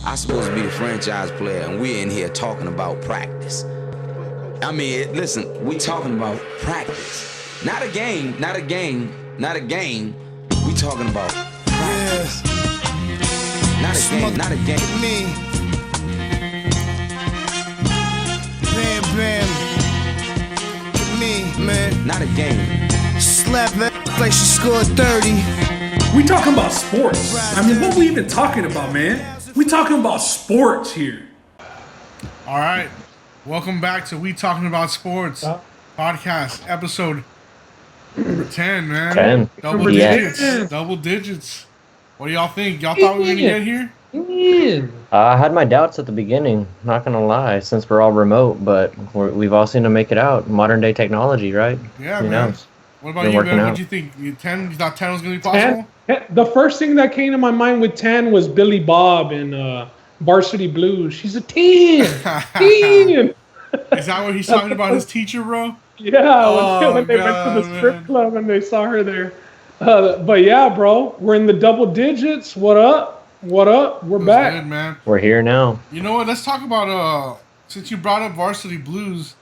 I'm supposed to be the franchise player, and we're in here talking about practice. I mean, listen, we talking about practice. Not a game, not a game, not a game. We talking about practice. Not a game, not a game. Me. Bam, bam. Me, man. Not a game. Slap that like she scored 30. We talking about sports. I mean, what we even talking about, man? We talking about sports here. All right. Welcome back to We Talking About Sports podcast, episode number 10, man. 10. Double digits. Double digits. What do y'all think? Y'all thought we were going to get here? I had my doubts at the beginning, not going to lie, since we're all remote, but we've all seen to make it out. Modern day technology, right? Yeah, Who man. knows? What about you, man? What do you think? 10? You thought 10 was going to be possible? 10? The first thing that came to my mind with 10 was Billy Bob in Varsity Blues. She's a 10. 10. Is that what he's talking about, his teacher, bro? Yeah, when they went to the strip club and they saw her there. But yeah, bro, we're in the double digits. What up? What up? We're back. Good, man. We're here now. You know what? Let's talk about, since you brought up Varsity Blues,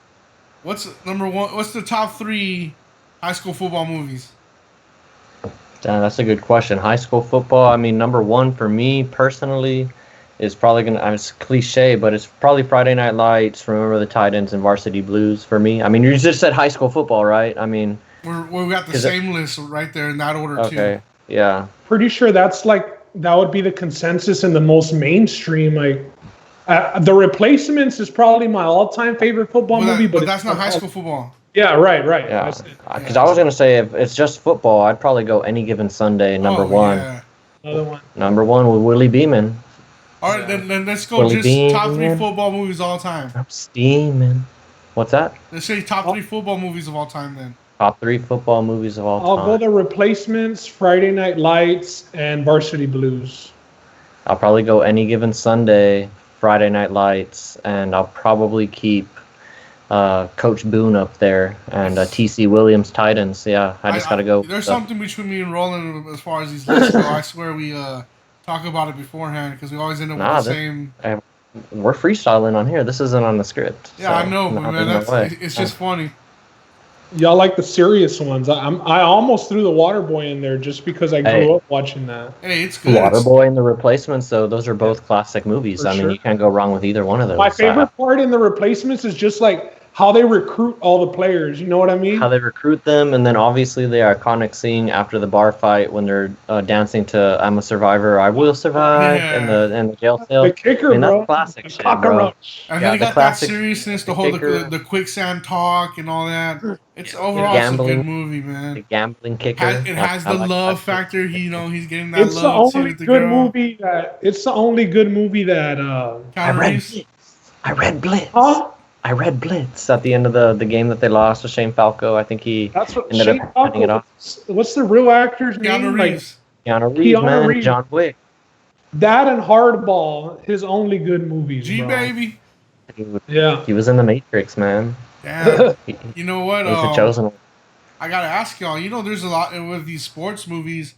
what's number one? What's the top 3 high school football movies? That's a good question. High school football, I mean, number one for me personally is probably going to, it's cliche, but it's probably Friday Night Lights, Remember the Titans, and Varsity Blues for me. I mean, you just said high school football, right? I mean, we got the same list right there in that order, too. Okay, yeah. Pretty sure that would be the consensus and the most mainstream. The Replacements is probably my all-time favorite football movie, but that's not high school football. Yeah, right. Yeah, because I was going to say, if it's just football, I'd probably go Any Given Sunday, number one. Yeah. Another one. Number one with Willie Beeman. All right, then let's go Willie just Beeman. top 3 football movies of all time. I'm steaming. What's that? Let's say top 3 football movies of all time, then. Top 3 football movies of all time. I'll go The Replacements, Friday Night Lights, and Varsity Blues. I'll probably go Any Given Sunday, Friday Night Lights, and I'll probably keep Coach Boone up there and T.C. Williams Titans. Yeah, I just got to go. There's something between me and Roland as far as these lists go. I swear we talk about it beforehand because we always end up with the same. We're freestyling on here. This isn't on the script. Yeah, so I know, but man, it's just funny. Y'all like the serious ones. I almost threw The Waterboy in there just because I grew up watching that. Hey, it's good. Waterboy and The Replacements, though, those are both classic movies. For sure. You can't go wrong with either one of those. My favorite part in The Replacements is just how they recruit all the players. You know what I mean? How they recruit them, and then obviously the iconic scene after the bar fight when they're dancing to "I'm a Survivor, I Will Survive" in the jail cell. The kicker, bro. That's classic shit, bro. And then you got that seriousness, the quicksand talk and all that. It's overall a good movie, man. The gambling kicker. It has the love factor. He's getting that love too with the girl. It's the only good movie that. I read Blitz. Huh? I read Blitz at the end of the game that they lost to Shane Falco. I think he ended up cutting it off. What's the real actor's name? Keanu Reeves. Keanu Reeves, man. Reeves. John Wick. That and Hardball, his only good movies. Baby. Yeah. He was in The Matrix, man. Damn. You know what? He's the chosen one. I gotta ask y'all. You know, there's a lot with these sports movies.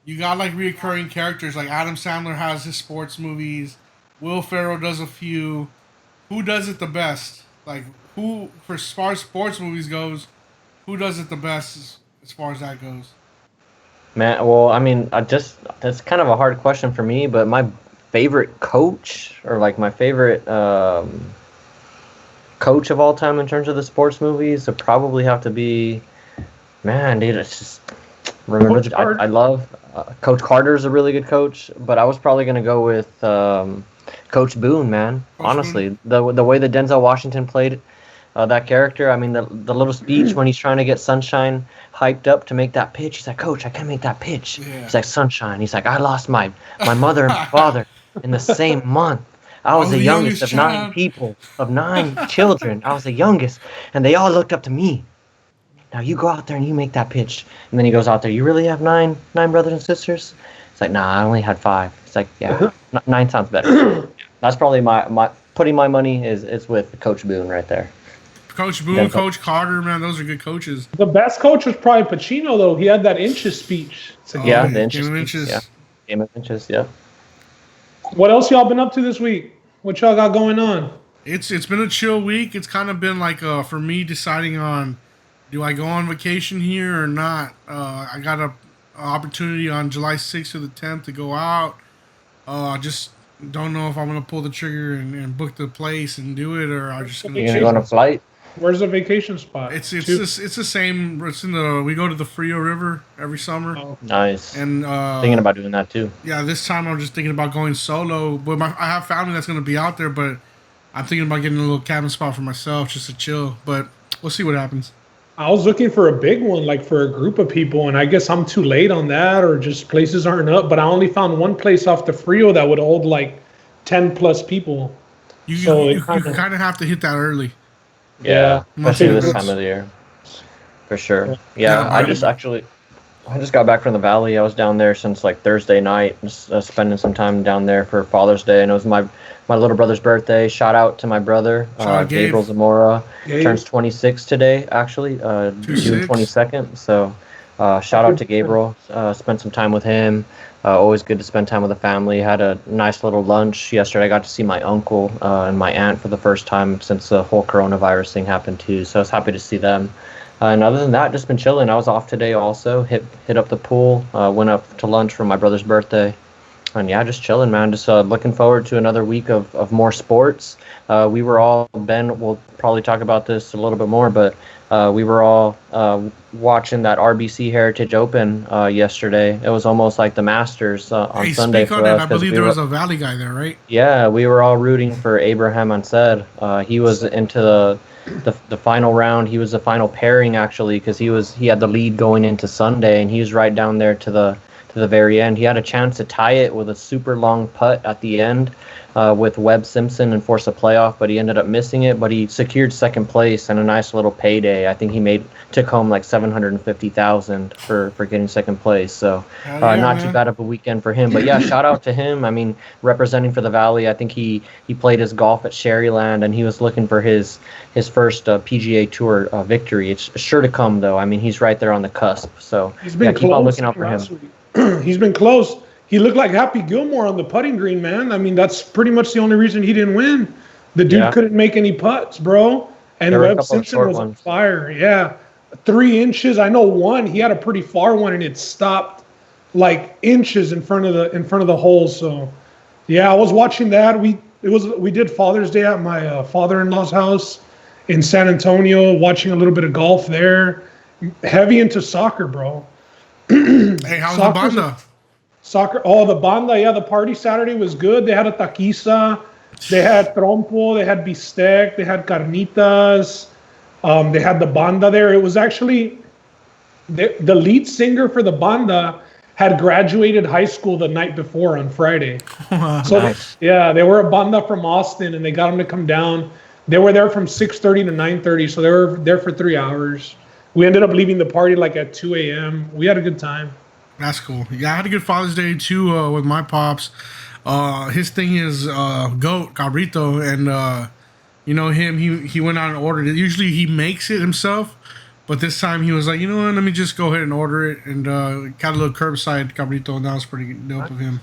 You got reoccurring characters. Like Adam Sandler has his sports movies. Will Ferrell does a few. Who does it the best? Who, as far as sports movies goes, who does it the best as far as that goes? Man, well, I mean, that's kind of a hard question for me, but my favorite coach, or my favorite coach of all time in terms of the sports movies, would probably have to be, man, dude, it's just, I love, Coach Carter's a really good coach, but I was probably going to go with Coach Boone, man. Honestly, the way that Denzel Washington played that character. I mean, the little speech when he's trying to get Sunshine hyped up to make that pitch. He's like, "Coach, I can't make that pitch." Yeah. He's like, "Sunshine." He's like, "I lost my mother and my father in the same month. I was the youngest of 9 people, of 9 children. I was the youngest, and they all looked up to me. Now you go out there and you make that pitch." And then he goes out there. "You really have nine brothers and sisters?" It's like, "Nah, I only had 5. It's like, "Yeah, 9 sounds better." That's probably my putting my money is with Coach Boone right there. Coach Boone, Coach Carter, man, those are good coaches. The best coach was probably Pacino, though. He had that inches speech. The inches. Game of Inches. Yeah. Game of Inches, yeah. What else y'all been up to this week? What y'all got going on? It's been a chill week. It's kind of been like for me deciding on do I go on vacation here or not. I got a opportunity on July 6th to the 10th to go out. I just don't know if I'm gonna pull the trigger and book the place and do it, or I'm just gonna. You gonna go on a flight? Where's the vacation spot? It's the same. It's in the. We go to the Frio River every summer. Oh, Nice. And Thinking about doing that too. yeah, this time I'm just thinking about going solo. But I have family that's gonna be out there, but I'm thinking about getting a little cabin spot for myself just to chill. But we'll see what happens. I was looking for a big one, like for a group of people, and I guess I'm too late on that, or just places aren't up. But I only found one place off the Frio that would hold like 10 plus people. You kind of have to hit that early. Yeah, Yeah. especially this time of the year. For sure. Yeah, I just got back from the Valley. I was down there since like Thursday night, just spending some time down there for Father's Day, and it was my little brother's birthday. Shout out to my brother, Shout out Gabriel Gabe. Zamora. Gabe. Turns 26 today, actually, June 26. 22nd. So, shout out to Gabriel. Spent some time with him. Always good to spend time with the family. Had a nice little lunch yesterday. I got to see my uncle and my aunt for the first time since the whole coronavirus thing happened too. So I was happy to see them. And other than that, just been chilling. I was off today also. Hit up the pool. Went up to lunch for my brother's birthday. And yeah, just chilling, man. Just looking forward to another week of more sports. We were all, Ben will probably talk about this a little bit more, but we were all watching that RBC Heritage Open yesterday. It was almost like the Masters on Hey, Sunday speak for on us. that. I 'cause believe we there were- was a Valley guy there, right? Yeah, we were all rooting for Abraham Ansed. He was into the final round. He was the final pairing actually, because he had the lead going into Sunday, and he was right down there to the very end. He had a chance to tie it with a super long putt at the end with Webb Simpson and force a playoff, but he ended up missing it. But he secured second place and a nice little payday. I think he took home like $750,000 for getting second place. So Hell yeah, not man. too bad of a weekend for him. But yeah, shout out to him. I mean, representing for the Valley. I think he played his golf at Sherryland, and he was looking for his first PGA Tour victory. It's sure to come though. I mean, he's right there on the cusp. So he's been keep on close looking out for him. last week. He's been close. He looked like Happy Gilmore on the putting green, man. I mean, that's pretty much the only reason he didn't win. The dude Yeah. couldn't make any putts, bro. And There were a Webb couple of Simpson short was on ones. fire. Yeah. 3 inches. I know one. He had a pretty far one, and it stopped like inches in front of the hole. So, yeah, I was watching that. We did Father's Day at my father-in-law's house in San Antonio, watching a little bit of golf there. Heavy into soccer, bro. Hey, how's the Soccer's banda? Soccer. Oh, the banda. Yeah, the party Saturday was good. They had a taquiza. They had trompo. They had bistec. They had carnitas. They had the banda there. It was actually the lead singer for the banda had graduated high school the night before on Friday. So Nice. yeah, they were a banda from Austin, and they got them to come down. They were there from 6:30 to 9:30, so they were there for 3 hours. We ended up leaving the party like at 2 a.m. We had a good time. That's cool. Yeah, I had a good Father's Day too with my pops. His thing is goat cabrito, and you know him. He went out and ordered it. Usually he makes it himself, but this time he was like, you know what? Let me just go ahead and order it, and got a little curbside cabrito, and that was pretty dope of him.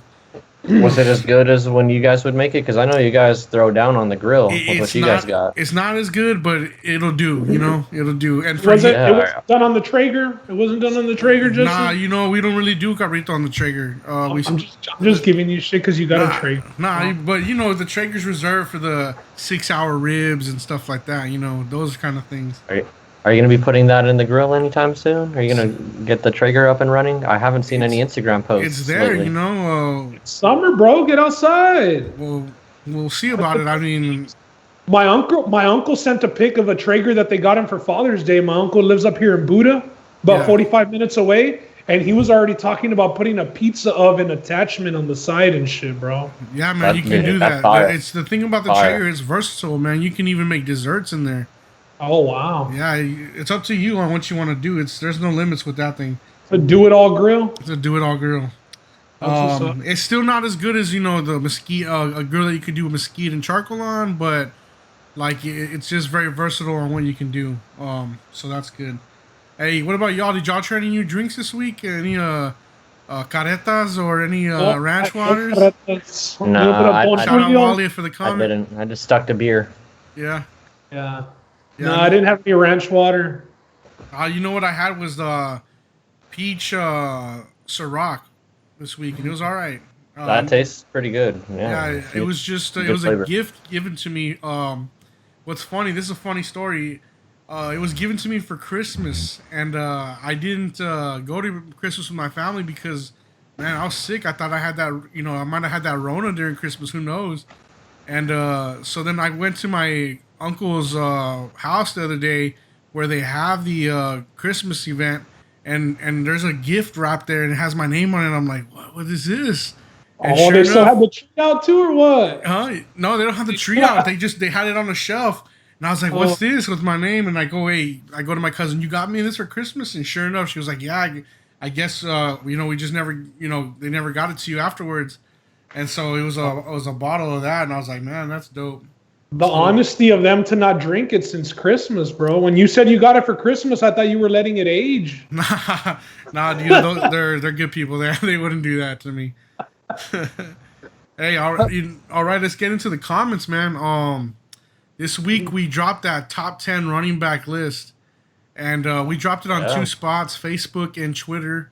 Was it as good as when you guys would make it? Because I know you guys throw down on the grill with what you guys got. It's not as good, but it'll do. You know, it'll do. And for Was it? Yeah. It was done on the Traeger. It wasn't done on the Traeger, Justin. Nah, you know, we don't really do cabrito on the Traeger. We I'm just giving you shit because you got a Traeger. Nah, but you know, the Traeger's reserved for the 6-hour ribs and stuff like that. You know, those kind of things. Are you going to be putting that in the grill anytime soon? Are you going to get the Traeger up and running? I haven't seen any Instagram posts. It's there, lately. you know. Summer, bro, get outside. We'll see about it. I mean, My uncle sent a pic of a Traeger that they got him for Father's Day. My uncle lives up here in Buda, about Yeah. 45 minutes away, and he was already talking about putting a pizza oven attachment on the side and shit, bro. yeah, man, you can do That's that. fire. It's the thing about the Fire. Traeger. It's versatile, man. You can even make desserts in there. Oh wow, Yeah, it's up to you on what you want to do. There's no limits with that thing. a do-it-all grill. It's a do-it-all grill. That's what's up. It's still not as good as, you know, the mesquite, a grill that you could do mesquite and charcoal on, but like it's just very versatile on what you can do. So that's good. Hey, what about y'all? Did y'all try any new drinks this week? Any caretas or any ranch waters? No, Shout out Wally for the I comment. didn't. I just stuck to beer. Yeah. Yeah. No, I didn't have any ranch water. You know what I had was the peach Ciroc this week, and it was all right. That tastes pretty good. Yeah, it was just it was a gift given to me. What's funny? This is a funny story. It was given to me for Christmas, and I didn't go to Christmas with my family because, man, I was sick. I thought I had that. I might have had that Rona during Christmas. Who knows? And so then I went to my uncle's house the other day where they have the Christmas event, and there's a gift wrap there and it has my name on it. I'm like, what is this? And sure they still have the tree out too, or what? No, they don't have the tree out. They had it on the shelf, and I was like, "What's this?" with my name, and I go to my cousin. You got me this for Christmas, and sure enough, she was like, "Yeah, I guess we just never they never got it to you afterwards." And so it was a bottle of that, and I was like, "Man, that's dope." The honesty of them to not drink it since Christmas, bro. When you said you got it for Christmas, I thought you were letting it age. Nah, dude, they're good people. They wouldn't do that to me. Hey, all right. Let's get into the comments, man. This week we dropped that top 10 running back list, and we dropped it on 2 spots, Facebook and Twitter.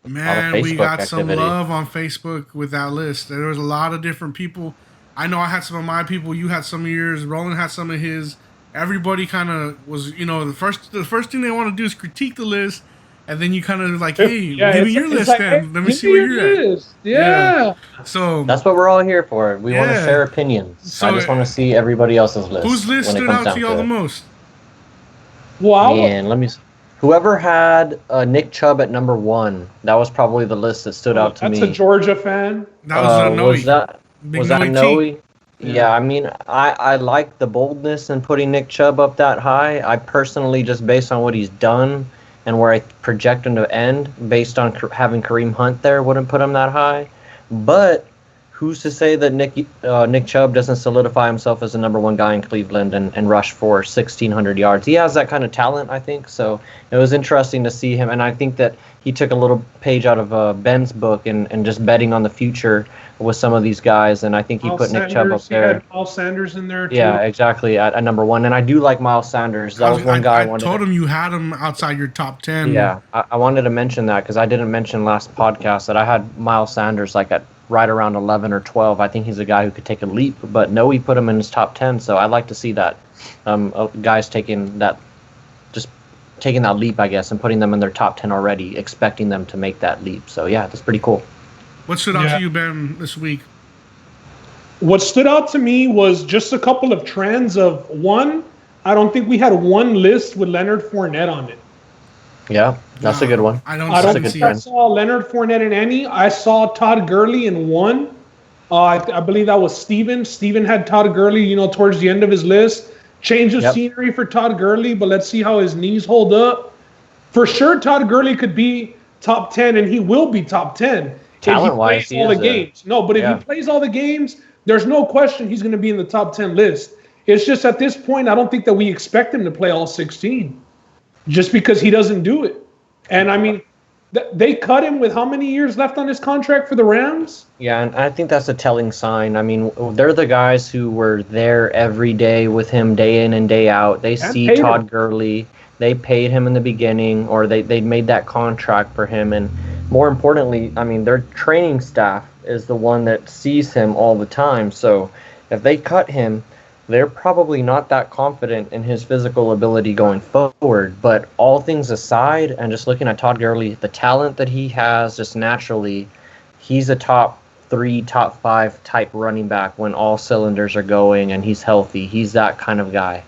Man, we got some love on Facebook with that list. There was a lot of different people. I know I had some of my people. You had some of yours. Roland had some of his. Everybody kind of was, the first thing they want to do is critique the list. And then you kind of like, hey, give me your list then. Hey, let me see where you're at. Yeah. So that's what we're all here for. We want to share opinions. So I just want to see everybody else's list. Whose list stood out to y'all the most? Wow. Man, let me. Whoever had Nick Chubb at number 1, that was probably the list that stood out to me. That's a Georgia fan. That was Noe. Was that Noe? Yeah, I mean, I like the boldness in putting Nick Chubb up that high. I personally, just based on what he's done and where I project him to end, based on having Kareem Hunt there, wouldn't put him that high. But who's to say that Nick Chubb doesn't solidify himself as the number 1 guy in Cleveland and rush for 1,600 yards? He has that kind of talent, I think. So it was interesting to see him, and I think that he took a little page out of Ben's book and just betting on the future with some of these guys, and I think he put Nick Chubb up there. He had Miles Sanders in there too. Yeah, exactly, at number 1, and I do like Miles Sanders. That was one guy I told him you had him outside your top 10. Yeah, I wanted to mention that because I didn't mention last podcast that I had Miles Sanders like at right around 11 or 12. I think he's a guy who could take a leap, but no, he put him in his top 10, so I like to see that guys taking that leap, I guess, and putting them in their top 10 already, expecting them to make that leap. So yeah, that's pretty cool. What stood out to you, Ben, this week? What stood out to me was just a couple of trends of one. I don't think we had one list with Leonard Fournette on it. Yeah, that's a good one. I don't think I saw Leonard Fournette in any. I saw Todd Gurley in one. I believe that was Steven. Steven had Todd Gurley, towards the end of his list. Change of scenery for Todd Gurley, but let's see how his knees hold up. For sure, Todd Gurley could be top 10, and he will be top 10. Talent-wise, he plays all the games. No, but if he plays all the games, there's no question he's going to be in the top 10 list. It's just at this point, I don't think that we expect him to play all 16 just because he doesn't do it. And, I mean, they cut him with how many years left on his contract for the Rams? Yeah, and I think that's a telling sign. I mean, they're the guys who were there every day with him, day in and day out. They see Todd Gurley. They paid him in the beginning, or they made that contract for him. And more importantly, I mean, their training staff is the one that sees him all the time. So if they cut him, they're probably not that confident in his physical ability going forward. But all things aside, and just looking at Todd Gurley, the talent that he has just naturally, he's a top 3, top 5 type running back when all cylinders are going and he's healthy. He's that kind of guy.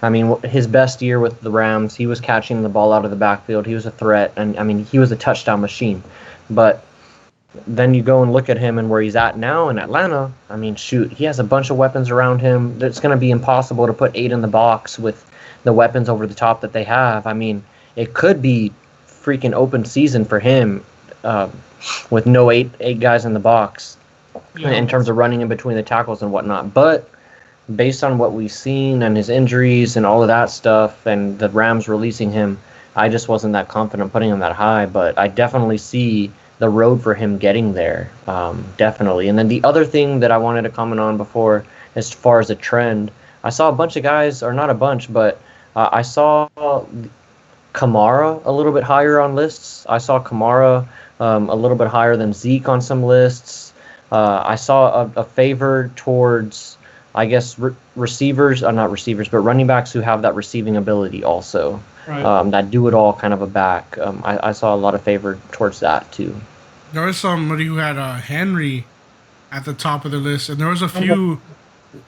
I mean, his best year with the Rams, he was catching the ball out of the backfield. He was a threat, and I mean, he was a touchdown machine. But then you go and look at him and where he's at now in Atlanta. I mean, shoot, he has a bunch of weapons around him. It's going to be impossible to put 8 in the box with the weapons over the top that they have. I mean, it could be freaking open season for him with no eight guys in the box in terms of running in between the tackles and whatnot. But based on what we've seen and his injuries and all of that stuff and the Rams releasing him, I just wasn't that confident putting him that high. But I definitely see the road for him getting there, definitely. And then the other thing that I wanted to comment on before, as far as a trend, I saw a bunch of guys, or not a bunch, but I saw Kamara a little bit higher on lists. I saw Kamara a little bit higher than Zeke on some lists. I saw a favor towards, I guess, receivers, not receivers, but running backs who have that receiving ability also. Right. That do it all kind of a back. I saw a lot of favor towards that too. There was somebody who had Henry at the top of the list, and there was a few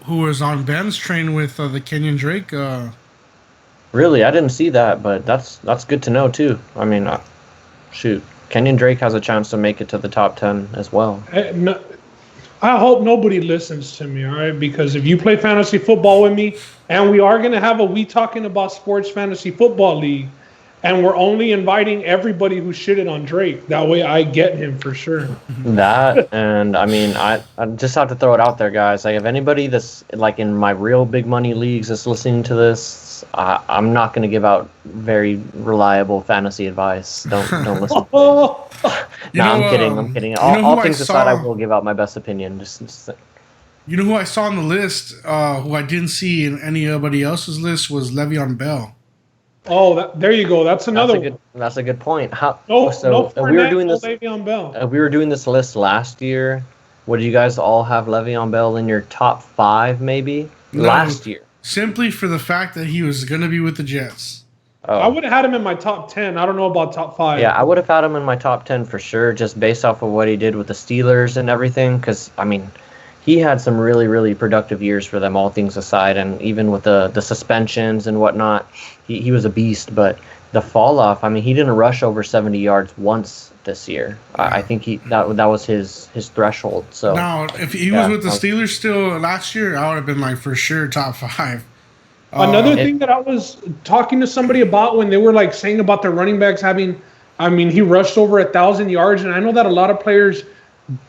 who was on Ben's train with the Kenyon Drake. Really, I didn't see that, but that's good to know too. I mean, shoot, Kenyon Drake has a chance to make it to the top 10 as well. I hope nobody listens to me, all right? Because if you play fantasy football with me, and we are going to have a We Talking About Sports Fantasy Football League, and we're only inviting everybody who shitted on Drake. That way I get him for sure. That, and I mean, I just have to throw it out there, guys. Like, if anybody that's like in my real big money leagues is listening to this, I'm not going to give out very reliable fantasy advice. Don't listen. I'm kidding. All things aside, I will give out my best opinion. Just you know who I saw on the list, who I didn't see in anybody else's list, was Le'Veon Bell. Oh, there you go. That's another one. That's a good point. We were doing this. Le'Veon Bell. We were doing this list last year. Would you guys all have Le'Veon Bell in your top 5, maybe? No, last year. Simply for the fact that he was going to be with the Jets. Oh. I would have had him in my top 10. I don't know about top 5. Yeah, I would have had him in my top 10 for sure, just based off of what he did with the Steelers and everything. Because, I mean, he had some really, really productive years for them, all things aside. And even with the suspensions and whatnot, he was a beast. But the fall off, I mean, he didn't rush over 70 yards once this year. I think that was his threshold. So now, if he was with the Steelers still last year, I would have been like for sure top 5. Another thing that I was talking to somebody about when they were like saying about their running backs having, I mean, he rushed over 1,000 yards, and I know that a lot of players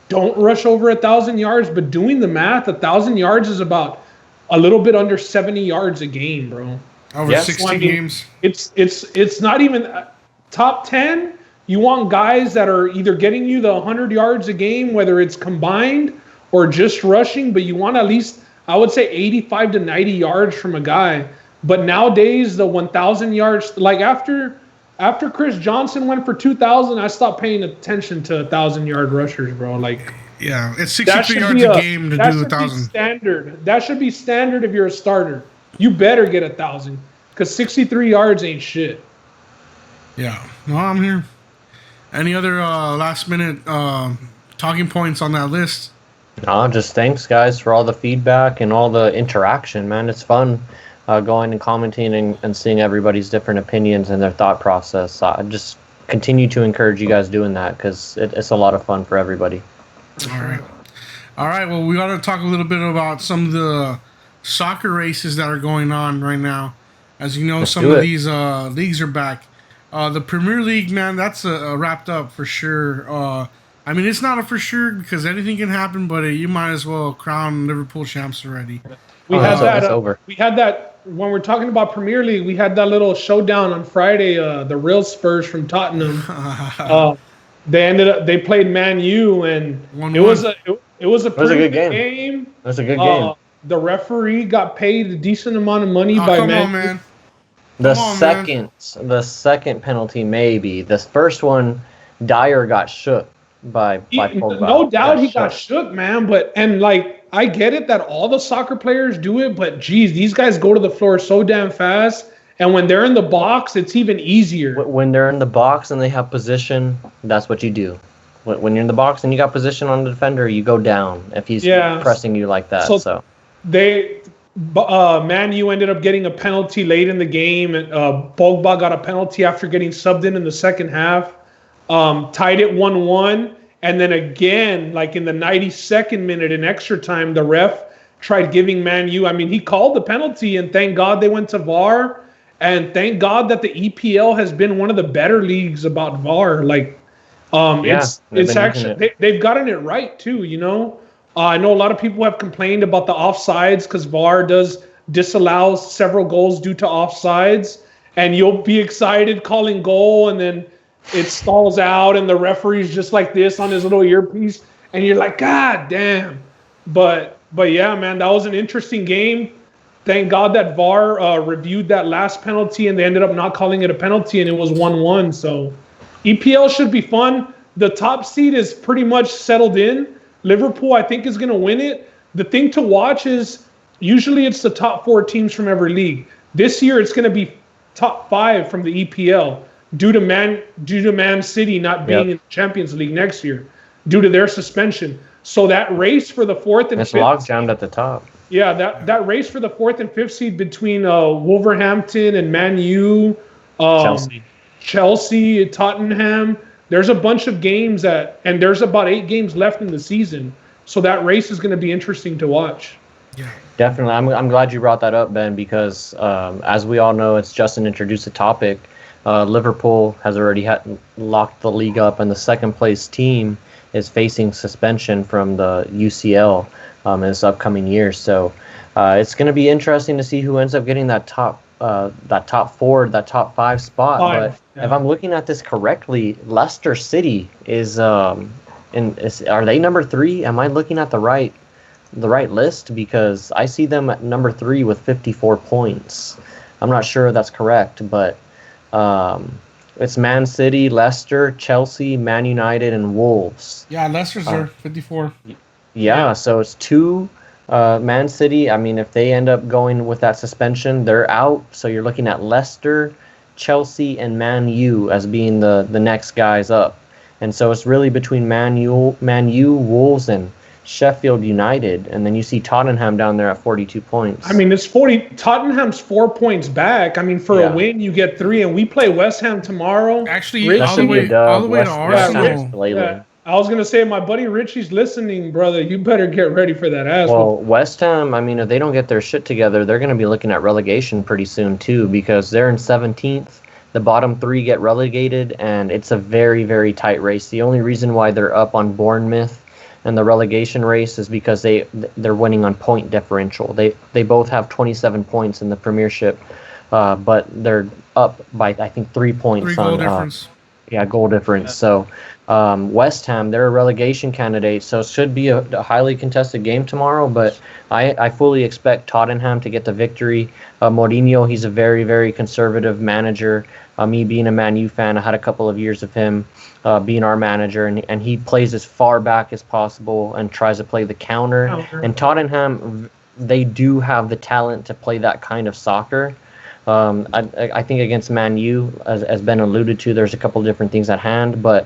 don't rush over 1,000 yards, but doing the math, 1,000 yards is about a little bit under 70 yards a game, bro. Over 60 games. It's not even top 10. You want guys that are either getting you the 100 yards a game, whether it's combined or just rushing, but you want at least, I would say, 85 to 90 yards from a guy. But nowadays, the 1,000 yards, like after Chris Johnson went for 2,000, I stopped paying attention to 1,000-yard rushers, bro. Like, yeah, it's 63 yards a game to do 1,000. Standard. That should be standard if you're a starter. You better get 1,000 because 63 yards ain't shit. Yeah, no, I'm here. Any other last-minute talking points on that list? No, just thanks, guys, for all the feedback and all the interaction, man. It's fun going and commenting and seeing everybody's different opinions and their thought process. I just continue to encourage you guys doing that because it's a lot of fun for everybody. All right. Well, we got to talk a little bit about some of the soccer races that are going on right now. As you know, some of these leagues are back. The Premier League, man, that's wrapped up for sure. I mean, it's not a for sure because anything can happen, but you might as well crown Liverpool champs already. We had that when we're talking about Premier League. We had that little showdown on Friday. The real Spurs from Tottenham. They played Man U, and it was a good game. It was a good game. The referee got paid a decent amount of money by Man. The second penalty, maybe. The first one, Dyer got shook by Pogba. No doubt he got shook, man. But I get it that all the soccer players do it, but geez, these guys go to the floor so damn fast. And when they're in the box, it's even easier. When they're in the box and they have position, that's what you do. When you're in the box and you got position on the defender, you go down if he's pressing you like that. So Man U ended up getting a penalty late in the game, and Pogba got a penalty after getting subbed in the second half. Tied it 1-1, and then again, like in the 92nd minute in extra time, the ref tried giving Man U. I mean, he called the penalty, and thank God they went to VAR, and thank God that the EPL has been one of the better leagues about VAR. Like, it's actually they've gotten it right too. You know. I know a lot of people have complained about the offsides because VAR does disallow several goals due to offsides, and you'll be excited calling goal, and then it stalls out and the referee's just like this on his little earpiece, and you're like, God damn. But yeah, man, that was an interesting game. Thank God that VAR reviewed that last penalty, and they ended up not calling it a penalty, and it was 1-1. So EPL should be fun. The top seed is pretty much settled in. Liverpool, I think, is going to win it. The thing to watch is usually it's the top 4 teams from every league. This year, it's going to be top 5 from the EPL due to Man City not being in the Champions League next year due to their suspension. So that race for the 4th and 5th. It's logjammed at the top. Yeah, that race for the 4th and 5th seed between Wolverhampton and Man U, Chelsea, Tottenham. There's a bunch of games and there's about 8 games left in the season. So that race is going to be interesting to watch. Yeah, definitely. I'm glad you brought that up, Ben, because as we all know, it's Justin introduced the topic. Liverpool has already locked the league up, and the second place team is facing suspension from the UCL in this upcoming year. So it's going to be interesting to see who ends up getting that top 4, that top 5 spot. But if I'm looking at this correctly, Leicester City is are they number 3? Am I looking at the right list? Because I see them at number 3 with 54 points. I'm not sure if that's correct, but it's Man City, Leicester, Chelsea, Man United, and Wolves. Yeah, Leicester's there, 54. Yeah, so it's 2 Man City. I mean, if they end up going with that suspension, they're out. So you're looking at Leicester, Chelsea, and Man U as being the next guys up. And so it's really between Man U, Wolves, and Sheffield United, and then you see Tottenham down there at 42 points. I mean, it's 40. Tottenham's 4 points back. I mean, for a win, you get 3, and we play West Ham tomorrow. Actually, all the way to Arsenal. Yeah. I was gonna say, my buddy Richie's listening, brother. You better get ready for that ass. Well, West Ham, I mean, if they don't get their shit together, they're going to be looking at relegation pretty soon too, because they're in 17th. The bottom 3 get relegated, and it's a very, very tight race. The only reason why they're up on Bournemouth and the relegation race is because they're winning on point differential. They both have 27 points in the Premiership, but they're up by, I think, 3 points. 3 goal difference. Goal difference. So West Ham, they're a relegation candidate, so it should be a highly contested game tomorrow, but I fully expect Tottenham to get the victory. Mourinho, he's a very, very conservative manager. Me being a Man U fan, I had a couple of years of him being our manager, and he plays as far back as possible and tries to play the counter. And Tottenham, they do have the talent to play that kind of soccer. I think against Man U, as Ben alluded to, there's a couple of different things at hand, but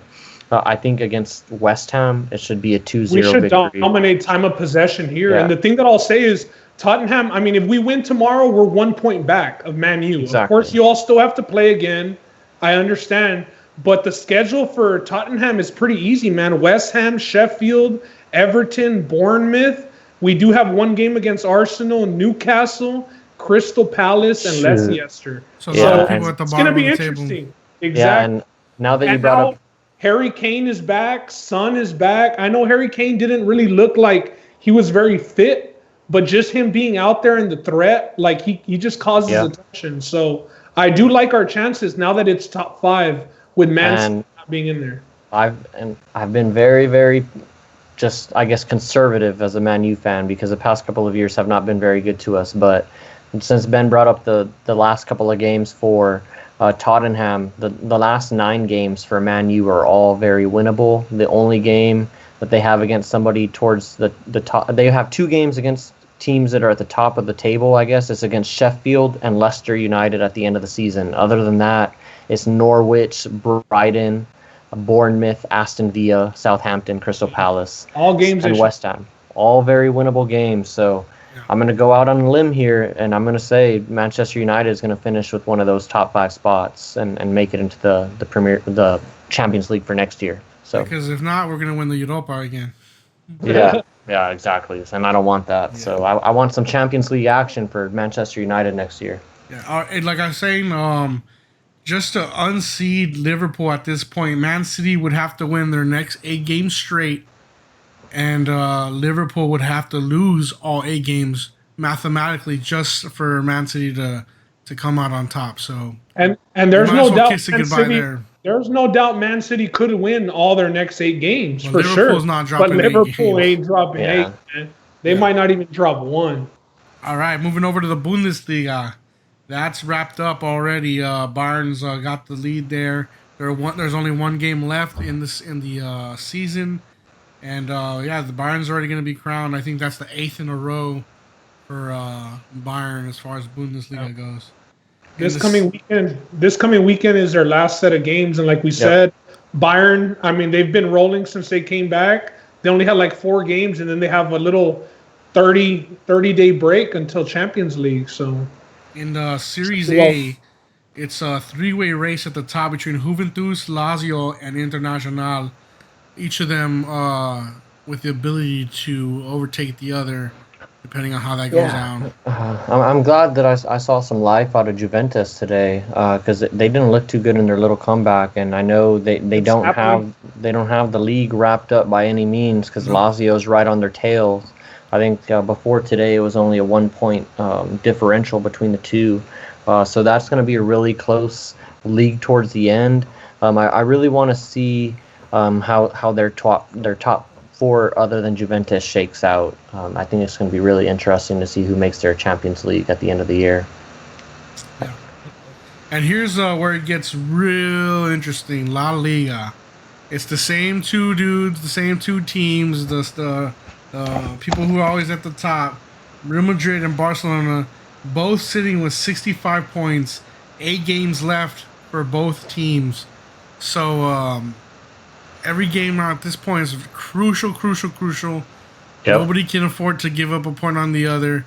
I think against West Ham, it should be a 2-0 victory. We should dominate time of possession here. Yeah. And the thing that I'll say is Tottenham, I mean, if we win tomorrow, we're 1 point back of Man U. Exactly. Of course, you all still have to play again. I understand. But the schedule for Tottenham is pretty easy, man. West Ham, Sheffield, Everton, Bournemouth. We do have 1 game against Arsenal, Newcastle, Crystal Palace, and Leicester. So a lot of people at the bottom of the table. It's going to be interesting. Exactly. Yeah, and now that you brought up... Harry Kane is back. Son is back. I know Harry Kane didn't really look like he was very fit, but just him being out there in the threat, like he just causes attention. So I do like our chances now that it's top 5 with Man City not being in there. I've been very, very just, I guess, conservative as a Man U fan because the past couple of years have not been very good to us. But since Ben brought up the last couple of games for Tottenham, the last 9 games for Man U are all very winnable. The only game that they have against somebody towards the top, they have 2 games against teams that are at the top of the table, I guess. It's against Sheffield and Leicester United at the end of the season. Other than that, it's Norwich, Brighton, Bournemouth, Aston Villa, Southampton, Crystal Palace, all games, and West Ham. All very winnable games. So I'm going to go out on a limb here, and I'm going to say Manchester United is going to finish with one of those top 5 spots and make it into the Champions League for next year. So because if not, we're going to win the Europa again. Yeah, exactly. And I don't want that. Yeah. So I want some Champions League action for Manchester United next year. Yeah, and like I was saying, just to unseed Liverpool at this point, Man City would have to win their next 8 games straight, and Liverpool would have to lose all 8 games mathematically just for Man City to come out on top. So and there's no doubt kiss it goodbye there. there's no doubt Man City could win all their next 8 games for Liverpool's sure. not dropping but 8 Liverpool games. ain't dropping 8, man. They might not even drop 1. All right, moving over to the Bundesliga. That's wrapped up already. Bayern's got the lead there. There's only 1 game left in the season, and the Bayern's already going to be crowned. I think that's the 8th in a row for Bayern as far as Bundesliga goes. This coming weekend is their last set of games, and like we said, Bayern. I mean, they've been rolling since they came back. They only had like 4 games, and then they have a little 30-day break until Champions League. So in the Series A, it's a 3-way race at the top between Juventus, Lazio, and Internazionale. Each of them with the ability to overtake the other, depending on how that goes down. I'm glad that I saw some life out of Juventus today because they didn't look too good in their little comeback, and I know they don't have the league wrapped up by any means because Lazio's right on their tails. I think before today it was only a 1-point differential between the two. So that's going to be a really close league towards the end. I really want to see how their top 4 other than Juventus shakes out. I think it's going to be really interesting to see who makes their Champions League at the end of the year. Yeah. And here's where it gets real interesting. La Liga. It's the same 2 dudes, the same 2 teams, the people who are always at the top. Real Madrid and Barcelona both sitting with 65 points, 8 games left for both teams. So every game now at this point is crucial. Yep. Nobody can afford to give up a point on the other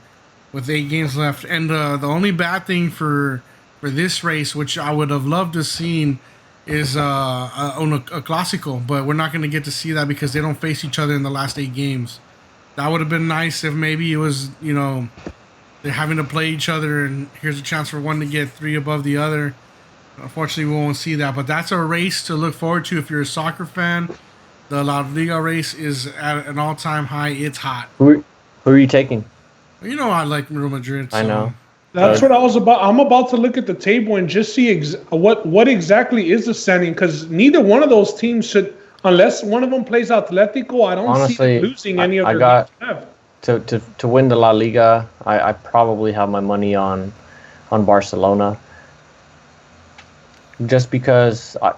with 8 games left. And the only bad thing for this race, which I would have loved to have seen, is a Clásico. But we're not going to get to see that because they don't face each other in the last 8 games. That would have been nice if maybe it was, they're having to play each other and here's a chance for one to get 3 above the other. Unfortunately, we won't see that. But that's a race to look forward to if you're a soccer fan. The La Liga race is at an all-time high. It's hot. Who are you taking? I like Real Madrid. So. I know. That's what I was about. I'm about to look at the table and just see what exactly is the standing, because neither one of those teams should, unless one of them plays Atletico, I don't see them losing any of their games left. To win the La Liga, I probably have my money on Barcelona. Just because, I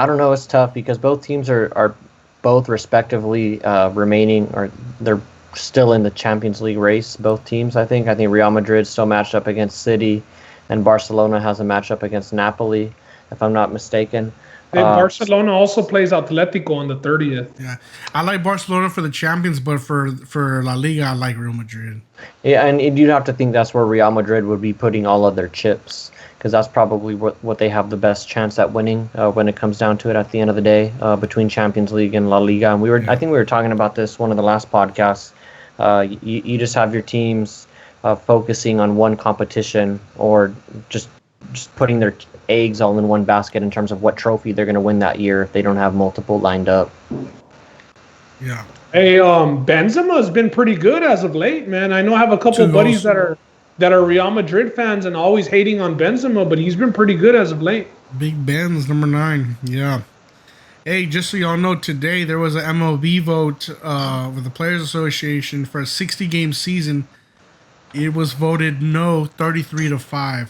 don't know, it's tough because both teams are both respectively remaining, or they're still in the Champions League race, both teams, I think. I think Real Madrid still matched up against City, and Barcelona has a matchup against Napoli, if I'm not mistaken. Barcelona also plays Atletico on the 30th. Yeah, I like Barcelona for the Champions, but for La Liga, I like Real Madrid. Yeah, and you'd have to think that's where Real Madrid would be putting all of their chips, because that's probably what they have the best chance at winning when it comes down to it at the end of the day, between Champions League and La Liga. And I think we were talking about this one of the last podcasts. You just have your teams focusing on one competition, or just putting their eggs all in one basket in terms of what trophy they're going to win that year if they don't have multiple lined up. Yeah. Hey, Benzema has been pretty good as of late, man. I know I have a couple of buddies that are Real Madrid fans and always hating on Benzema, but he's been pretty good as of late. Big Ben's number 9. Yeah. Hey, just so y'all know, today there was an MLB vote with the Players Association for a 60-game season. It was voted no, 33-5.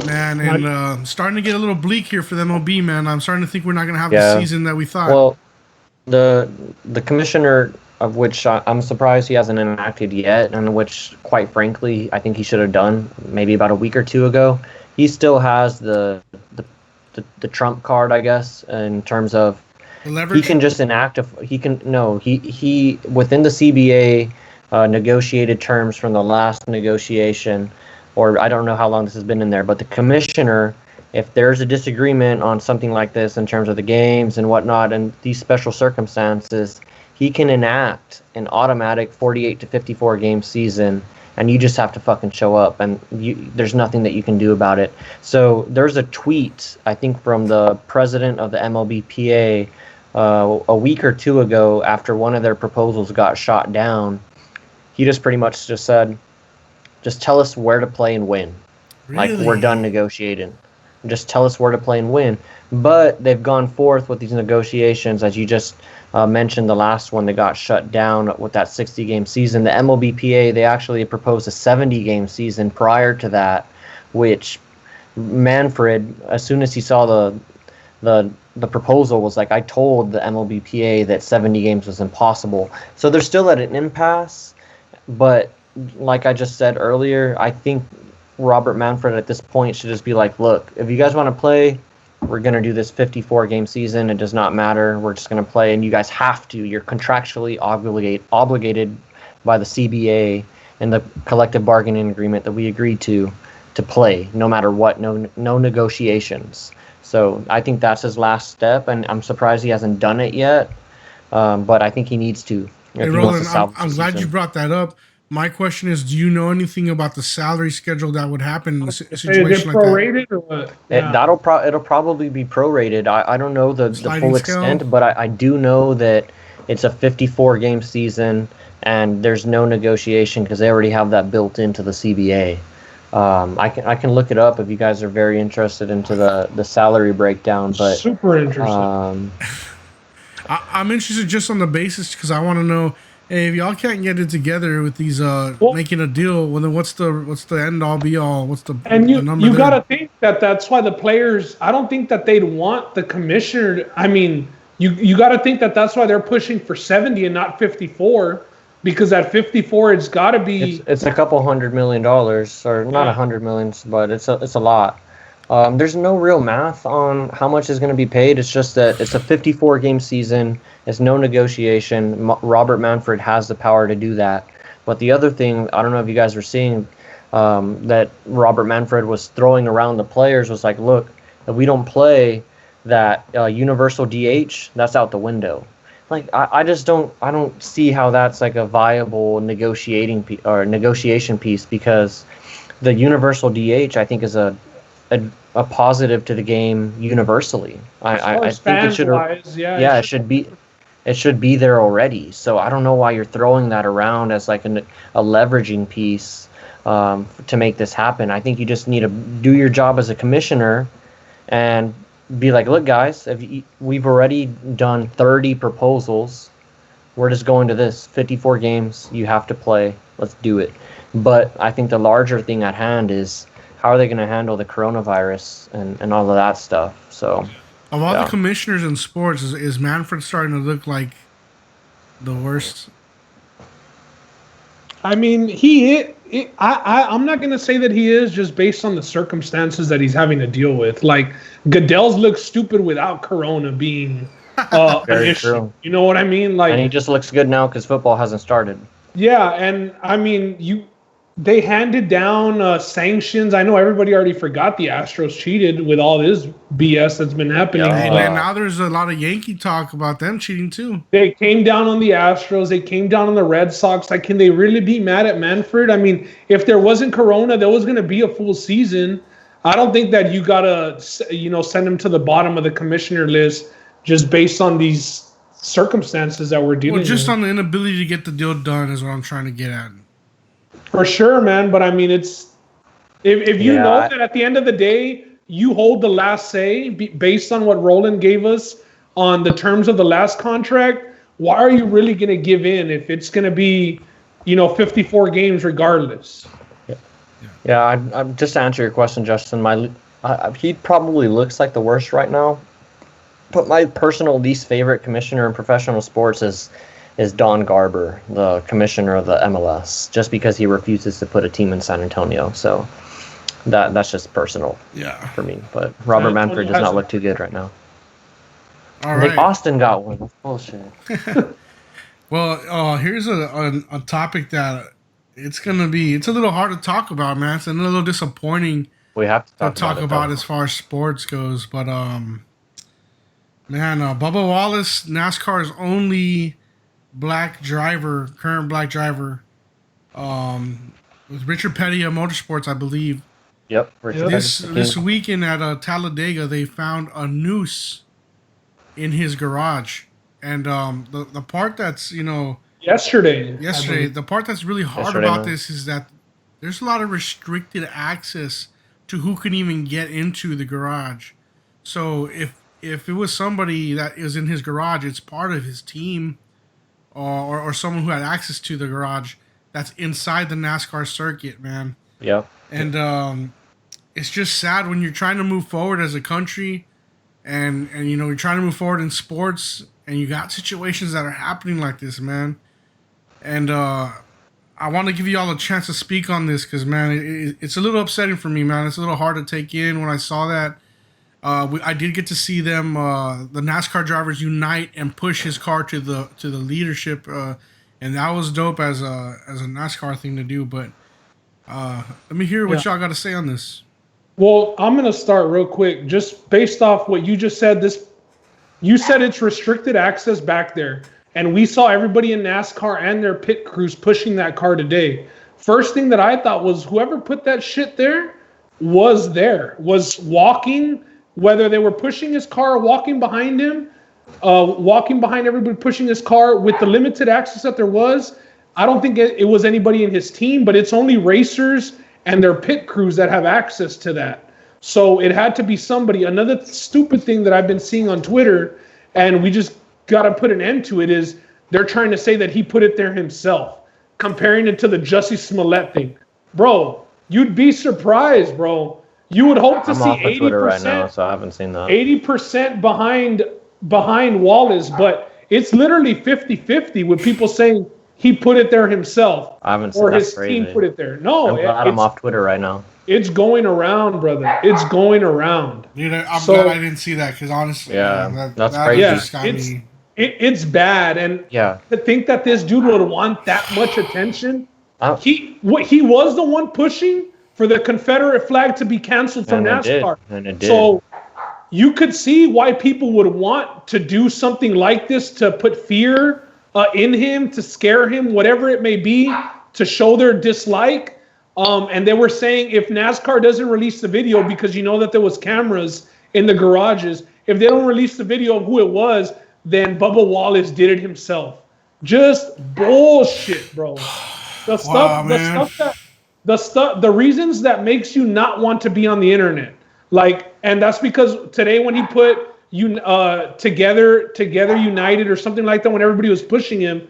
Man, and starting to get a little bleak here for the MLB, man. I'm starting to think we're not going to have the season that we thought. Well, the commissioner, of which I'm surprised he hasn't enacted yet, and which, quite frankly, I think he should have done maybe about a week or 2 ago. He still has the trump card, I guess, in terms of he can just enact he within the CBA negotiated terms from the last negotiation, or I don't know how long this has been in there, but the commissioner, if there's a disagreement on something like this in terms of the games and whatnot and these special circumstances, he can enact an automatic 48 to 54 game season, and you just have to fucking show up, and there's nothing that you can do about it. So there's a tweet, I think, from the president of the MLBPA a week or 2 ago after one of their proposals got shot down. He just pretty much just said, just tell us where to play and win. Really? Like, we're done negotiating. Just tell us where to play and win. But they've gone forth with these negotiations, as you just mentioned. The last one that got shut down with that 60-game season. The MLBPA, they actually proposed a 70-game season prior to that, which Manfred, as soon as he saw the proposal, was like, I told the MLBPA that 70 games was impossible. So they're still at an impasse. But like I just said earlier, I think Robert Manfred at this point should just be like, look, if you guys want to play, we're going to do this 54-game season. It does not matter. We're just going to play, and you guys have to. You're contractually obligated by the CBA and the collective bargaining agreement that we agreed to play, no matter what, no negotiations. So I think that's his last step, and I'm surprised he hasn't done it yet, but I think he needs to. Hey, Roland, I'm glad you brought that up. My question is, do you know anything about the salary schedule that would happen in a situation like that? Or what? It'll probably be prorated. I don't know the full extent, but I do know that it's a 54-game season, and there's no negotiation because they already have that built into the CBA. I can look it up if you guys are very interested into the salary breakdown. But super interesting. I'm interested just on the basis because I want to know. Hey, if y'all can't get it together with these making a deal, well then what's the end all be all? What's the number? You gotta think that's why the players. I don't think that they'd want the commissioner. I mean, you gotta think that's why they're pushing for 70 and not 54, because at 54 it's gotta be. It's a couple $100 million, or not $100 million, but it's a lot. There's no real math on how much is going to be paid. It's just that it's a 54-game season. It's no negotiation. Robert Manfred has the power to do that. But the other thing, I don't know if you guys were seeing, that Robert Manfred was throwing around the players was like, look, if we don't play that universal DH, that's out the window. Like I don't see how that's like a viable negotiation piece, because the universal DH I think is a positive to the game universally. I think it should. It should be there already. So I don't know why you're throwing that around as like a leveraging piece to make this happen. I think you just need to do your job as a commissioner and be like, look, guys, we've already done 30 proposals. We're just going to this 54 games. You have to play. Let's do it. But I think the larger thing at hand is, how are they going to handle the coronavirus and all of that stuff? So, of all the commissioners in sports, is Manfred starting to look like the worst? I mean, I'm not going to say that he is, just based on the circumstances that he's having to deal with. Like, Goodell's looks stupid without corona being an issue. True. You know what I mean? Like, and he just looks good now because football hasn't started. Yeah, and I mean, they handed down sanctions. I know everybody already forgot the Astros cheated with all this BS that's been happening. And now there's a lot of Yankee talk about them cheating too. They came down on the Astros. They came down on the Red Sox. Like, can they really be mad at Manfred? I mean, if there wasn't Corona, there was going to be a full season. I don't think that you got to, send him to the bottom of the commissioner list just based on these circumstances that we're dealing with. Well, just on the inability to get the deal done is what I'm trying to get at. For sure, man. But I mean, it's if you know that at the end of the day, you hold the last say based on what Roland gave us on the terms of the last contract. Why are you really going to give in if it's going to be, 54 games regardless? Yeah. I'm just to answer your question, Justin. He probably looks like the worst right now. But my personal least favorite commissioner in professional sports is Don Garber, the commissioner of the MLS, just because he refuses to put a team in San Antonio. So that's just personal for me. But Robert Manfred does not look too good right now. All right. Austin got one. That's bullshit. Well, here's a topic that it's a little hard to talk about, man. It's a little disappointing. We have to talk about as far as sports goes, but Bubba Wallace, NASCAR's only current black driver, with Richard Petty of Motorsports, I believe. Yep. This weekend at Talladega, they found a noose in his garage, and the part that's yesterday, the part that's really hard about this is that there's a lot of restricted access to who can even get into the garage. So if it was somebody that is in his garage, it's part of his team, or someone who had access to the garage that's inside the NASCAR circuit, man. Yeah. And it's just sad when you're trying to move forward as a country, and you're trying to move forward in sports, and you got situations that are happening like this, man. And I want to give you all a chance to speak on this because, man, it's a little upsetting for me, man. It's a little hard to take in when I saw that. I did get to see them, the NASCAR drivers, unite and push his car to the leadership, and that was dope as a NASCAR thing to do. But let me hear what y'all got to say on this. Well, I'm going to start real quick, just based off what you just said. You said it's restricted access back there, and we saw everybody in NASCAR and their pit crews pushing that car today. First thing that I thought was whoever put that shit there was walking, whether they were pushing his car or walking behind him, walking behind everybody pushing his car with the limited access that there was. I don't think it was anybody in his team, but it's only racers and their pit crews that have access to that. So it had to be somebody. Another stupid thing that I've been seeing on Twitter, and we just got to put an end to it, is they're trying to say that he put it there himself, comparing it to the Jussie Smollett thing. Bro, you'd be surprised, bro. You would hope to see 80% Twitter right now, so I haven't seen that. 80% behind Wallace, but it's literally 50-50 with people saying he put it there himself. I haven't seen or that. his team put it there. No, I'm glad I'm off Twitter right now. It's going around, brother. It's going around. Dude, I'm glad I didn't see that because honestly, that's crazy. Yeah, it's bad, and to think that this dude would want that much attention. He was the one pushing for the Confederate flag to be canceled from NASCAR. And it did. So you could see why people would want to do something like this to put fear in him, to scare him, whatever it may be, to show their dislike. And they were saying if NASCAR doesn't release the video, because you know that there was cameras in the garages, if they don't release the video of who it was, then Bubba Wallace did it himself. Just bullshit, bro. The reasons that makes you not want to be on the internet. And that's because today when he put together united or something like that, when everybody was pushing him,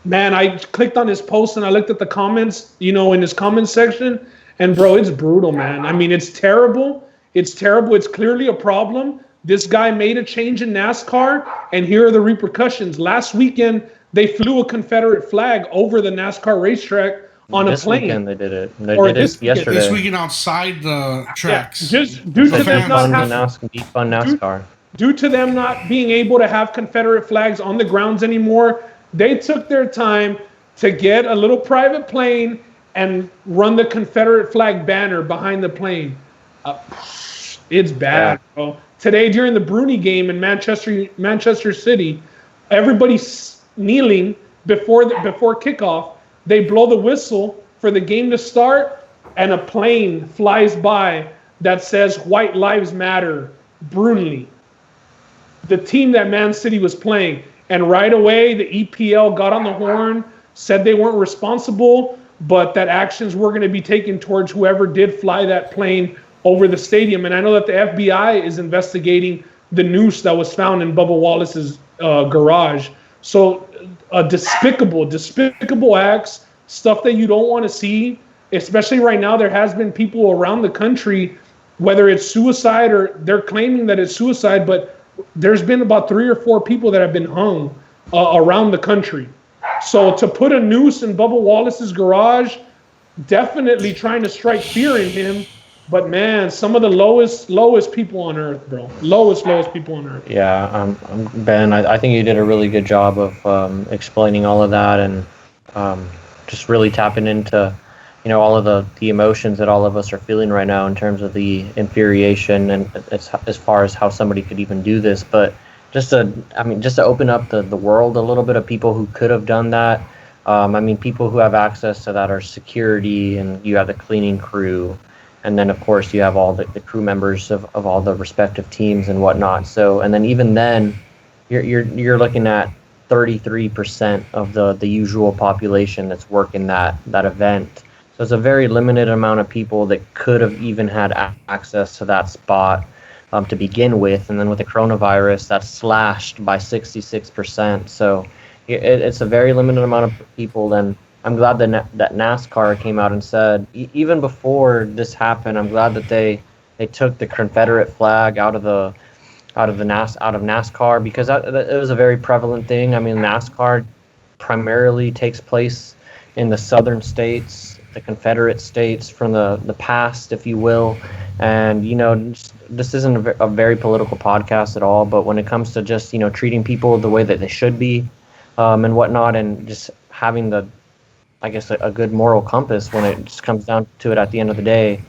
man, I clicked on his post and I looked at the comments, in his comments section, and bro, it's brutal, man. I mean, it's terrible. It's terrible. It's clearly a problem. This guy made a change in NASCAR, and here are the repercussions. Last weekend, they flew a Confederate flag over the NASCAR racetrack on a plane. This weekend they did it. They did it yesterday. This weekend outside the tracks. Yeah, just due to them NASCAR. Due to them not being able to have Confederate flags on the grounds anymore, they took their time to get a little private plane and run the Confederate flag banner behind the plane. It's bad, bro. Today during the Bruni game in Manchester City, everybody's kneeling before kickoff. They blow the whistle for the game to start, and a plane flies by that says "White Lives Matter," Brunley, the team that Man City was playing. And right away, the EPL got on the horn, said they weren't responsible, but that actions were going to be taken towards whoever did fly that plane over the stadium. And I know that the FBI is investigating the noose that was found in Bubba Wallace's garage. So despicable acts, stuff that you don't want to see, especially right now. There has been people around the country, whether it's suicide or they're claiming that it's suicide, but there's been about 3 or 4 people that have been hung around the country. So to put a noose in Bubba Wallace's garage, definitely trying to strike fear in him. But man, some of the lowest people on earth, bro. Lowest people on earth. Yeah, Ben, I think you did a really good job of explaining all of that, and just really tapping into, all of the emotions that all of us are feeling right now in terms of the infuriation and as far as how somebody could even do this. But just to open up the world a little bit of people who could have done that. People who have access to that are security, and you have the cleaning crew. And then, of course, you have all the crew members of all the respective teams and whatnot. So, and then even then, you're looking at 33% of the usual population that's working that event. there's a very limited amount of people that could have even had access to that spot to begin with, and then with the coronavirus, that's slashed by 66%. So it's a very limited amount of people, and I'm glad that NASCAR came out and said, even before this happened, I'm glad that they took the Confederate flag out of NASCAR, because it was a very prevalent thing. I mean, NASCAR primarily takes place in the southern states, the Confederate states from the past, if you will. And, this isn't a very political podcast at all, but when it comes to just, treating people the way that they should be and whatnot, and just having a good moral compass when it just comes down to it at the end of the day,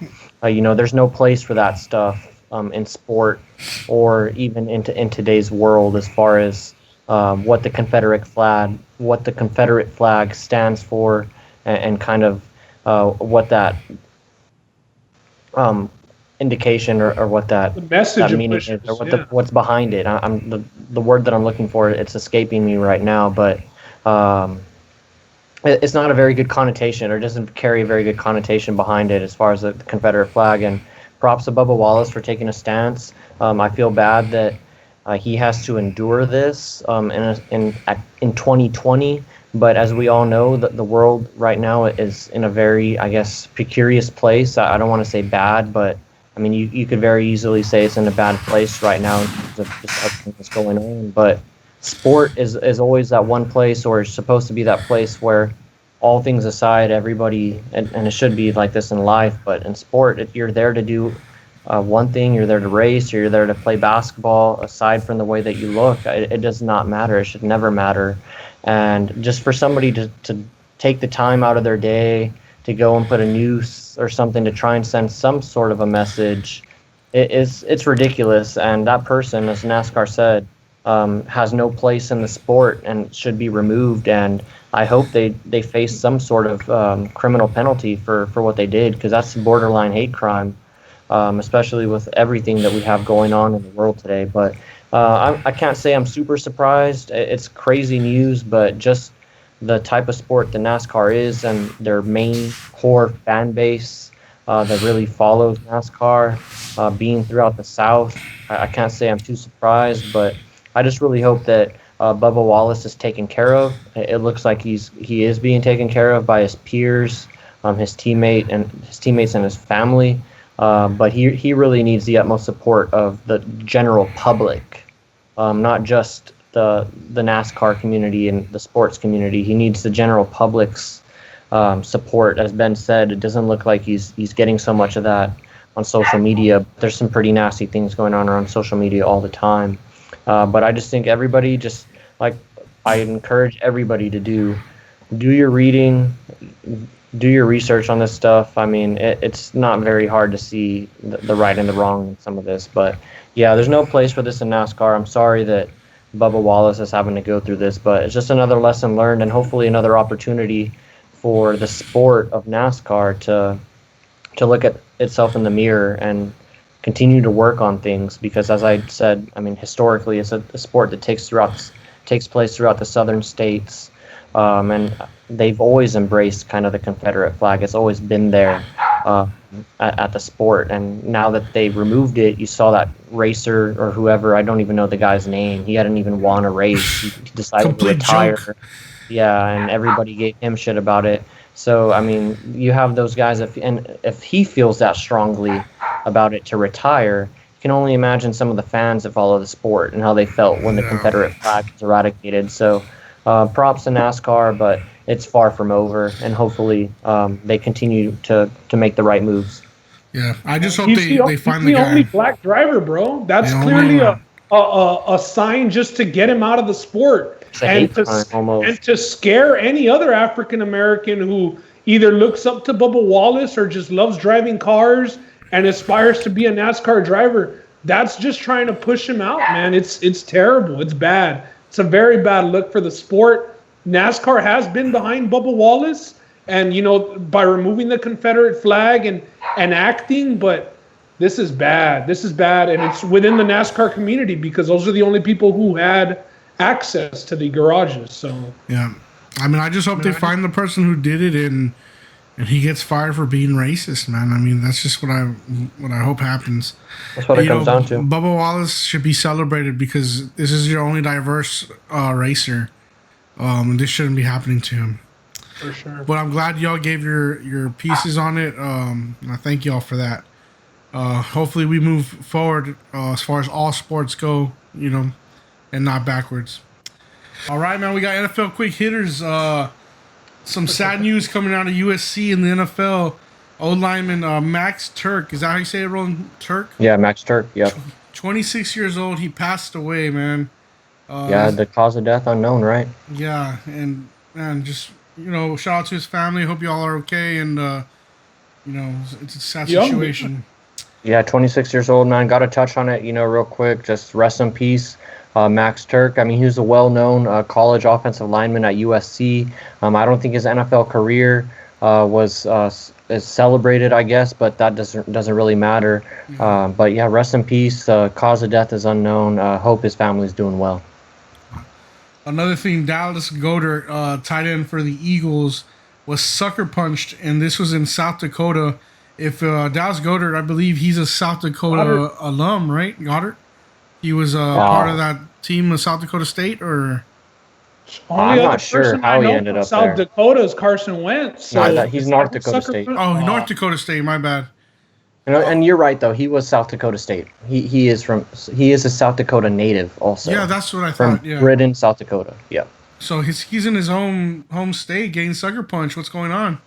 there's no place for that stuff in sport or even in today's world, as far as what the Confederate flag stands for, and kind of what that indication or what that message that meaning is, or what's behind it. I'm the word that I'm looking for, it's escaping me right now, but it's not a very good connotation, or doesn't carry a very good connotation behind it as far as the Confederate flag. And props to Bubba Wallace for taking a stance. I feel bad that he has to endure this in 2020. But as we all know, the world right now is in a very, precarious place. I don't want to say bad, but I mean, you could very easily say it's in a bad place right now in terms of just everything that's going on. But sport is always that one place, or is supposed to be that place where, all things aside, everybody, and it should be like this in life, but in sport, if you're there to do one thing, you're there to race, or you're there to play basketball, aside from the way that you look, it does not matter. It should never matter. And just for somebody to take the time out of their day to go and put a news or something to try and send some sort of a message, it's ridiculous. And that person, as NASCAR said, has no place in the sport and should be removed. And I hope they face some sort of criminal penalty for what they did, because that's borderline hate crime, especially with everything that we have going on in the world today. But I can't say I'm super surprised. It's crazy news, but just the type of sport that NASCAR is, and their main core fan base that really follows NASCAR, being throughout the South, I can't say I'm too surprised, but I just really hope that Bubba Wallace is taken care of. It looks like he is being taken care of by his peers, his teammates and his family. But he really needs the utmost support of the general public, not just the NASCAR community and the sports community. He needs the general public's support. As Ben said, it doesn't look like he's getting so much of that on social media. There's some pretty nasty things going on around social media all the time. But I just think everybody, I encourage everybody to do your reading, do your research on this stuff. I mean, it's not very hard to see the right and the wrong in some of this. But yeah, there's no place for this in NASCAR. I'm sorry that Bubba Wallace is having to go through this, but it's just another lesson learned, and hopefully another opportunity for the sport of NASCAR to look at itself in the mirror and continue to work on things. Because as I said, I mean, historically, it's a sport that takes place throughout the southern states, and they've always embraced kind of the Confederate flag. It's always been there at the sport. And now that they removed it, you saw that racer or whoever, I don't even know the guy's name, he hadn't even won a race. He decided to retire. Joke. Yeah, and everybody gave him shit about it. So, I mean, you have those guys, if he feels that strongly about it to retire, you can only imagine some of the fans that follow the sport and how they felt when the Confederate flag was eradicated. So, props to NASCAR, but it's far from over, and hopefully they continue to make the right moves. Yeah, I just hope they find the guy. He's the only black driver, bro. That's clearly a sign just to get him out of the sport. And to scare any other African American who either looks up to Bubba Wallace or just loves driving cars and aspires to be a NASCAR driver. That's just trying to push him out, man. It's terrible. It's bad. It's a very bad look for the sport. NASCAR has been behind Bubba Wallace, and by removing the Confederate flag and acting, but this is bad. This is bad, and it's within the NASCAR community, because those are the only people who had access to the garages. So yeah, I mean, I just hope they find the person who did it and and he gets fired for being racist, man. I mean, that's just what I hope happens. That's what it comes down to. Bubba Wallace should be celebrated because this is your only diverse racer. This shouldn't be happening to him. For sure. But I'm glad y'all gave your pieces on it. And I thank y'all for that. Hopefully we move forward as far as all sports go, and not backwards. All right, man. We got NFL quick hitters. Some sad news coming out of USC in the NFL. O-lineman Max Turk. Is that how you say it, Roland? Turk? Yeah, Max Turk. Yep. 26 years old. He passed away, man. The cause of death unknown, right? Yeah, and man, just shout out to his family. Hope y'all are okay, and it's a sad situation. Yeah, 26 years old, man. Got to touch on it, real quick. Just rest in peace. Max Turk. I mean, he was a well-known college offensive lineman at USC. I don't think his NFL career was is celebrated, I guess, but that doesn't really matter. But yeah, rest in peace. Cause of death is unknown. Hope his family's doing well. Another thing, Dallas Goedert, tight end for the Eagles, was sucker punched, and this was in South Dakota. If Dallas Goedert, I believe he's a South Dakota alum, right? Goddard? He was part of that team of South Dakota State, or? I'm not sure how he ended up South there. Dakota's Carson Wentz. So he's North Dakota State. Oh, North Dakota State. My bad. And you're right though. He was South Dakota State. He is a South Dakota native also. Yeah, that's what I thought. From Britain, South Dakota. Yeah. So he's in his home state getting sucker punched. What's going on?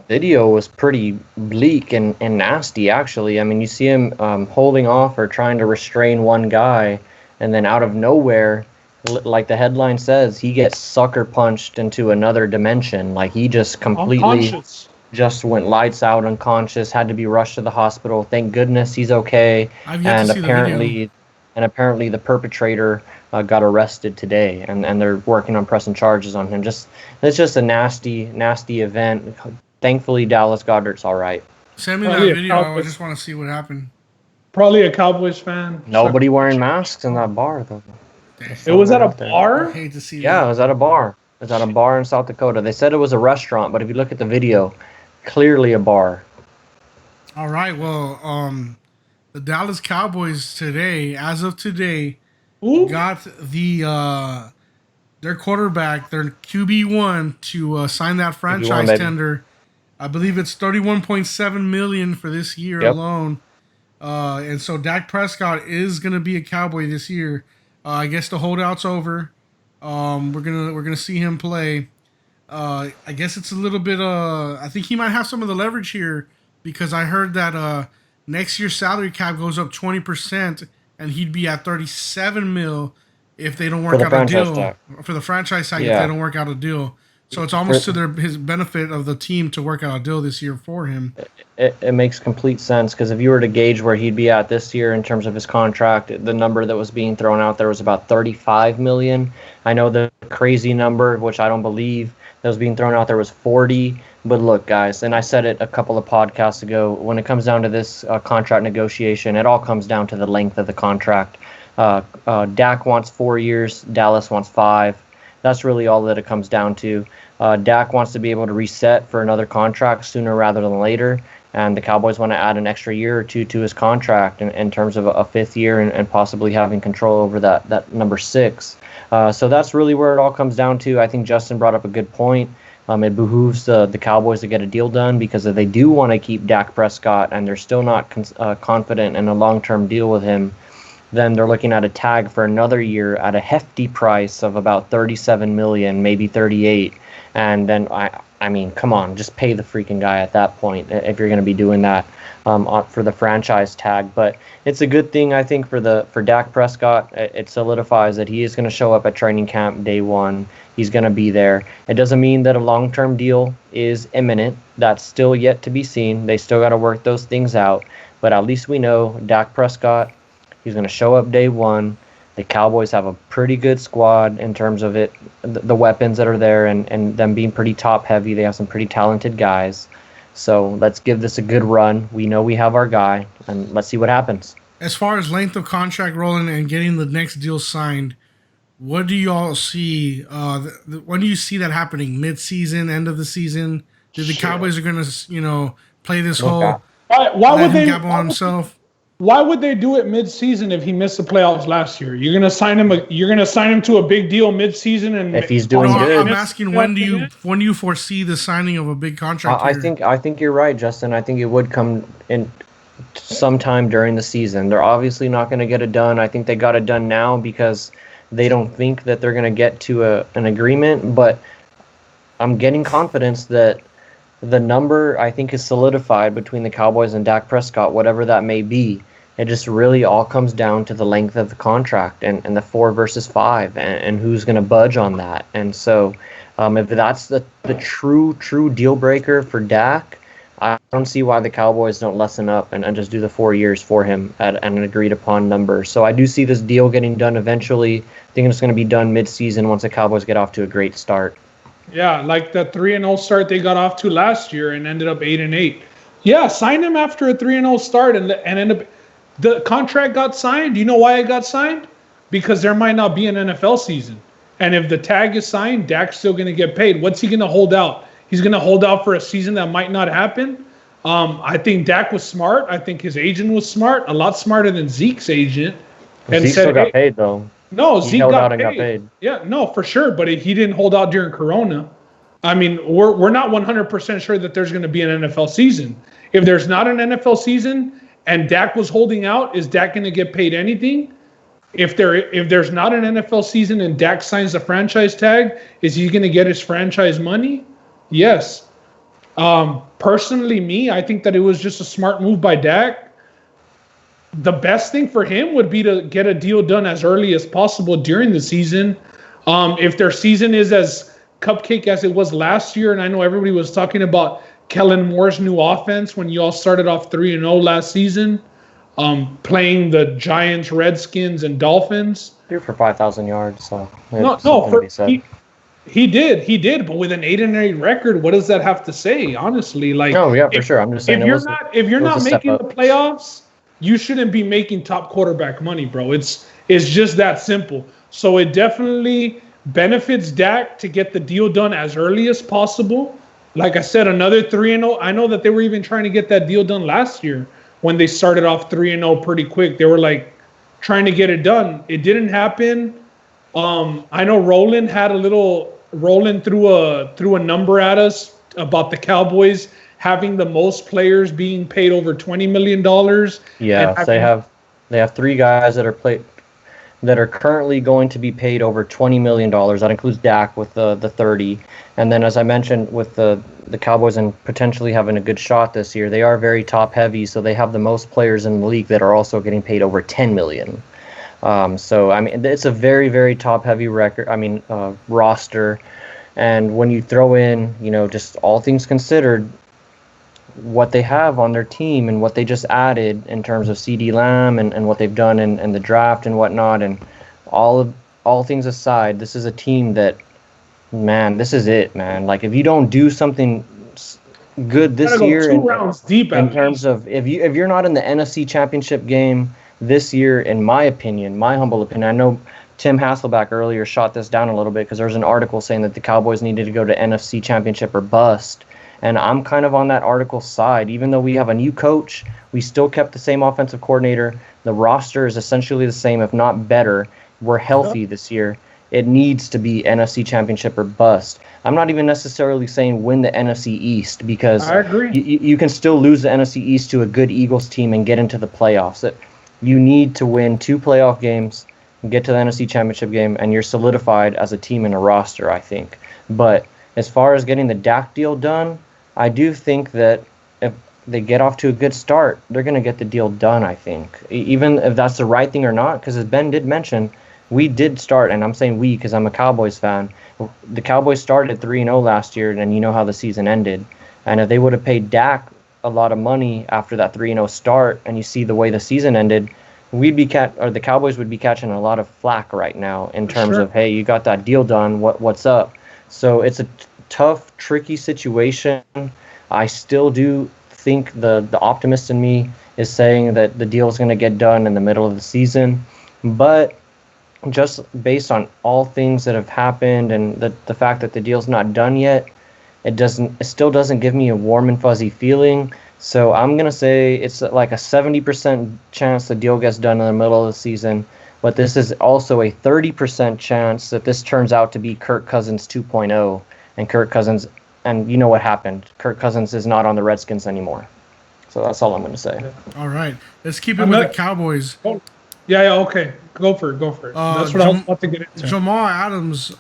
Video was pretty bleak and nasty, actually. I mean, you see him holding off or trying to restrain one guy, and then out of nowhere, like the headline says, he gets sucker punched into another dimension. Like he just completely just went lights out, unconscious, had to be rushed to the hospital. Thank goodness he's okay. And apparently the perpetrator got arrested today, and they're working on pressing charges on him. It's just a nasty event. Thankfully, Dallas Goedert's all right. Send me that video. I just want to see what happened. Probably a Cowboys fan. Nobody wearing masks in that bar, though. It was at a bar? I hate to see that. Yeah, it was at a bar. It was at a bar in South Dakota. They said it was a restaurant, but if you look at the video, clearly a bar. All right, well, the Dallas Cowboys today, as of today, got their quarterback, their QB1, to sign that franchise tender. I believe it's $31.7 million for this year alone. And so Dak Prescott is going to be a Cowboy this year. I guess the holdout's over. We're gonna see him play. I guess it's a little bit. I think he might have some of the leverage here because I heard that next year's salary cap goes up 20%, and he'd be at $37 million if they don't work out a deal for the franchise tag. If they don't work out a deal. So it's almost to his benefit of the team to work out a deal this year for him. It makes complete sense because if you were to gauge where he'd be at this year in terms of his contract, the number that was being thrown out there was about $35 million. I know the crazy number, which I don't believe, that was being thrown out there was 40. But look, guys, and I said it a couple of podcasts ago, when it comes down to this contract negotiation, it all comes down to the length of the contract. Dak wants 4 years, Dallas wants 5. That's really all that it comes down to. Dak wants to be able to reset for another contract sooner rather than later, and the Cowboys want to add an extra year or two to his contract in terms of a 5th year and possibly having control over that number 6. So that's really where it all comes down to. I think Justin brought up a good point. It behooves the Cowboys to get a deal done because if they do want to keep Dak Prescott and they're still not confident in a long-term deal with him, then they're looking at a tag for another year at a hefty price of about $37 million, maybe 38. And then, I mean, come on, just pay the freaking guy at that point if you're going to be doing that for the franchise tag. But it's a good thing, I think, for Dak Prescott. It solidifies that he is going to show up at training camp day one. He's going to be there. It doesn't mean that a long-term deal is imminent. That's still yet to be seen. They still got to work those things out. But at least we know Dak Prescott, he's going to show up day one. The Cowboys have a pretty good squad in terms of the weapons that are there and them being pretty top heavy. They have some pretty talented guys. So let's give this a good run. We know we have our guy, and let's see what happens. As far as length of contract rolling and getting the next deal signed, what do you all see? When do you see that happening? Mid-season, end of the season? The Cowboys are gonna, play this Look whole out. Why would they gamble on himself. Why would they do it mid-season if he missed the playoffs last year? You're gonna sign him. You're gonna sign him to a big deal mid-season, and If he's doing No, good. I'm asking when do you foresee the signing of a big contract? I here? think you're right, Justin. I think it would come in sometime during the season. They're obviously not going to get it done. I think they got it done now because they don't think that they're going to get to an agreement. But I'm getting confidence that the number, I think, is solidified between the Cowboys and Dak Prescott, whatever that may be. It just really all comes down to the length of the contract and the 4 versus 5 and who's going to budge on that. And so if that's the true deal breaker for Dak, I don't see why the Cowboys don't lessen up and just do the 4 years for him at an agreed upon number. So I do see this deal getting done eventually. I think it's going to be done mid-season once the Cowboys get off to a great start. Yeah, like the 3-0 start they got off to last year and ended up 8-8. Yeah, sign him after a 3-0 start and end up. The contract got signed. Do you know why it got signed? Because there might not be an NFL season. And if the tag is signed, Dak's still going to get paid. What's he going to hold out? He's going to hold out for a season that might not happen. I think Dak was smart. I think his agent was smart, a lot smarter than Zeke's agent. And Zeke still got paid, though. No, he Zeke held got out and got paid. Yeah, no, for sure. But he didn't hold out during Corona. I mean, we're not 100% sure that there's going to be an NFL season. If there's not an NFL season and Dak was holding out, is Dak going to get paid anything? If there's not an NFL season and Dak signs the franchise tag, is he going to get his franchise money? Yes. Personally, I think that it was just a smart move by Dak. The best thing for him would be to get a deal done as early as possible during the season. If their season is as cupcake as it was last year, and I know everybody was talking about Kellen Moore's new offense when you all started off 3-0 last season, playing the Giants, Redskins, and Dolphins. Threw for 5,000 yards, so he did, but with an 8-8 record, what does that have to say? Honestly, like, no, yeah, for sure. I'm just saying, if you're not making the playoffs, you shouldn't be making top quarterback money, bro. It's just that simple. So it definitely benefits Dak to get the deal done as early as possible. Like I said, another 3-0. I know that they were even trying to get that deal done last year when they started off 3-0 pretty quick. They were like trying to get it done. It didn't happen. I know Roland threw a number at us about the Cowboys having the most players being paid over $20 million. Yeah, they have 3 guys that are currently going to be paid over $20 million. That includes Dak with the 30. And then, as I mentioned, with the Cowboys and potentially having a good shot this year, they are very top heavy, so they have the most players in the league that are also getting paid over $10 million. So, I mean, it's a very, very top heavy roster. And when you throw in, just all things considered, what they have on their team and what they just added in terms of CeeDee Lamb and what they've done in the draft and whatnot, and all things aside, this is a team that, man, this is it, man. Like, if you don't do something good this year, two rounds deep in terms of if you're not in the NFC Championship game this year, in my opinion, my humble opinion, I know Tim Hasselback earlier shot this down a little bit because there's an article saying that the Cowboys needed to go to NFC Championship or bust. And I'm kind of on that article's side. Even though we have a new coach, we still kept the same offensive coordinator. The roster is essentially the same, if not better. We're healthy this year. It needs to be NFC Championship or bust. I'm not even necessarily saying win the NFC East because I agree. You can still lose the NFC East to a good Eagles team and get into the playoffs. You need to win 2 playoff games, get to the NFC Championship game, and you're solidified as a team in a roster, I think. But as far as getting the Dak deal done, I do think that if they get off to a good start, they're going to get the deal done, I think. Even if that's the right thing or not, because as Ben did mention, we did start, and I'm saying we because I'm a Cowboys fan. The Cowboys started 3-0 last year, and you know how the season ended. And if they would have paid Dak a lot of money after that 3-0 start, and you see the way the season ended, the Cowboys would be catching a lot of flack right now in terms of, hey, you got that deal done, what's up? So it's a tough, tricky situation. I still do think the optimist in me is saying that the deal is going to get done in the middle of the season. But just based on all things that have happened and the fact that the deal's not done yet, It still doesn't give me a warm and fuzzy feeling. So I'm gonna say it's like a 70% chance the deal gets done in the middle of the season. But this is also a 30% chance that this turns out to be Kirk Cousins 2.0, and Kirk Cousins, and you know what happened. Kirk Cousins is not on the Redskins anymore. So that's all I'm going to say. All right. Let's keep it with the Cowboys. Yeah, okay. Go for it. That's what I was about to get into. Jamal Adams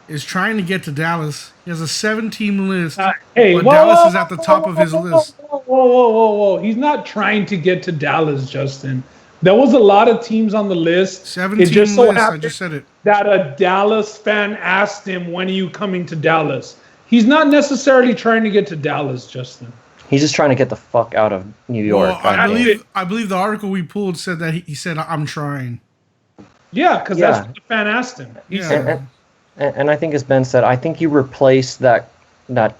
is trying to get to Dallas. He has a 7-team list, but Dallas is at the top of his list. Whoa. He's not trying to get to Dallas, Justin. There was a lot of teams on the list. 17 lists, I just said it. That a Dallas fan asked him, when are you coming to Dallas? He's not necessarily trying to get to Dallas, Justin. He's just trying to get the fuck out of New York. Well, I believe the article we pulled said that he said, I'm trying. Yeah, because that's what the fan asked him. And I think, as Ben said, I think you replace that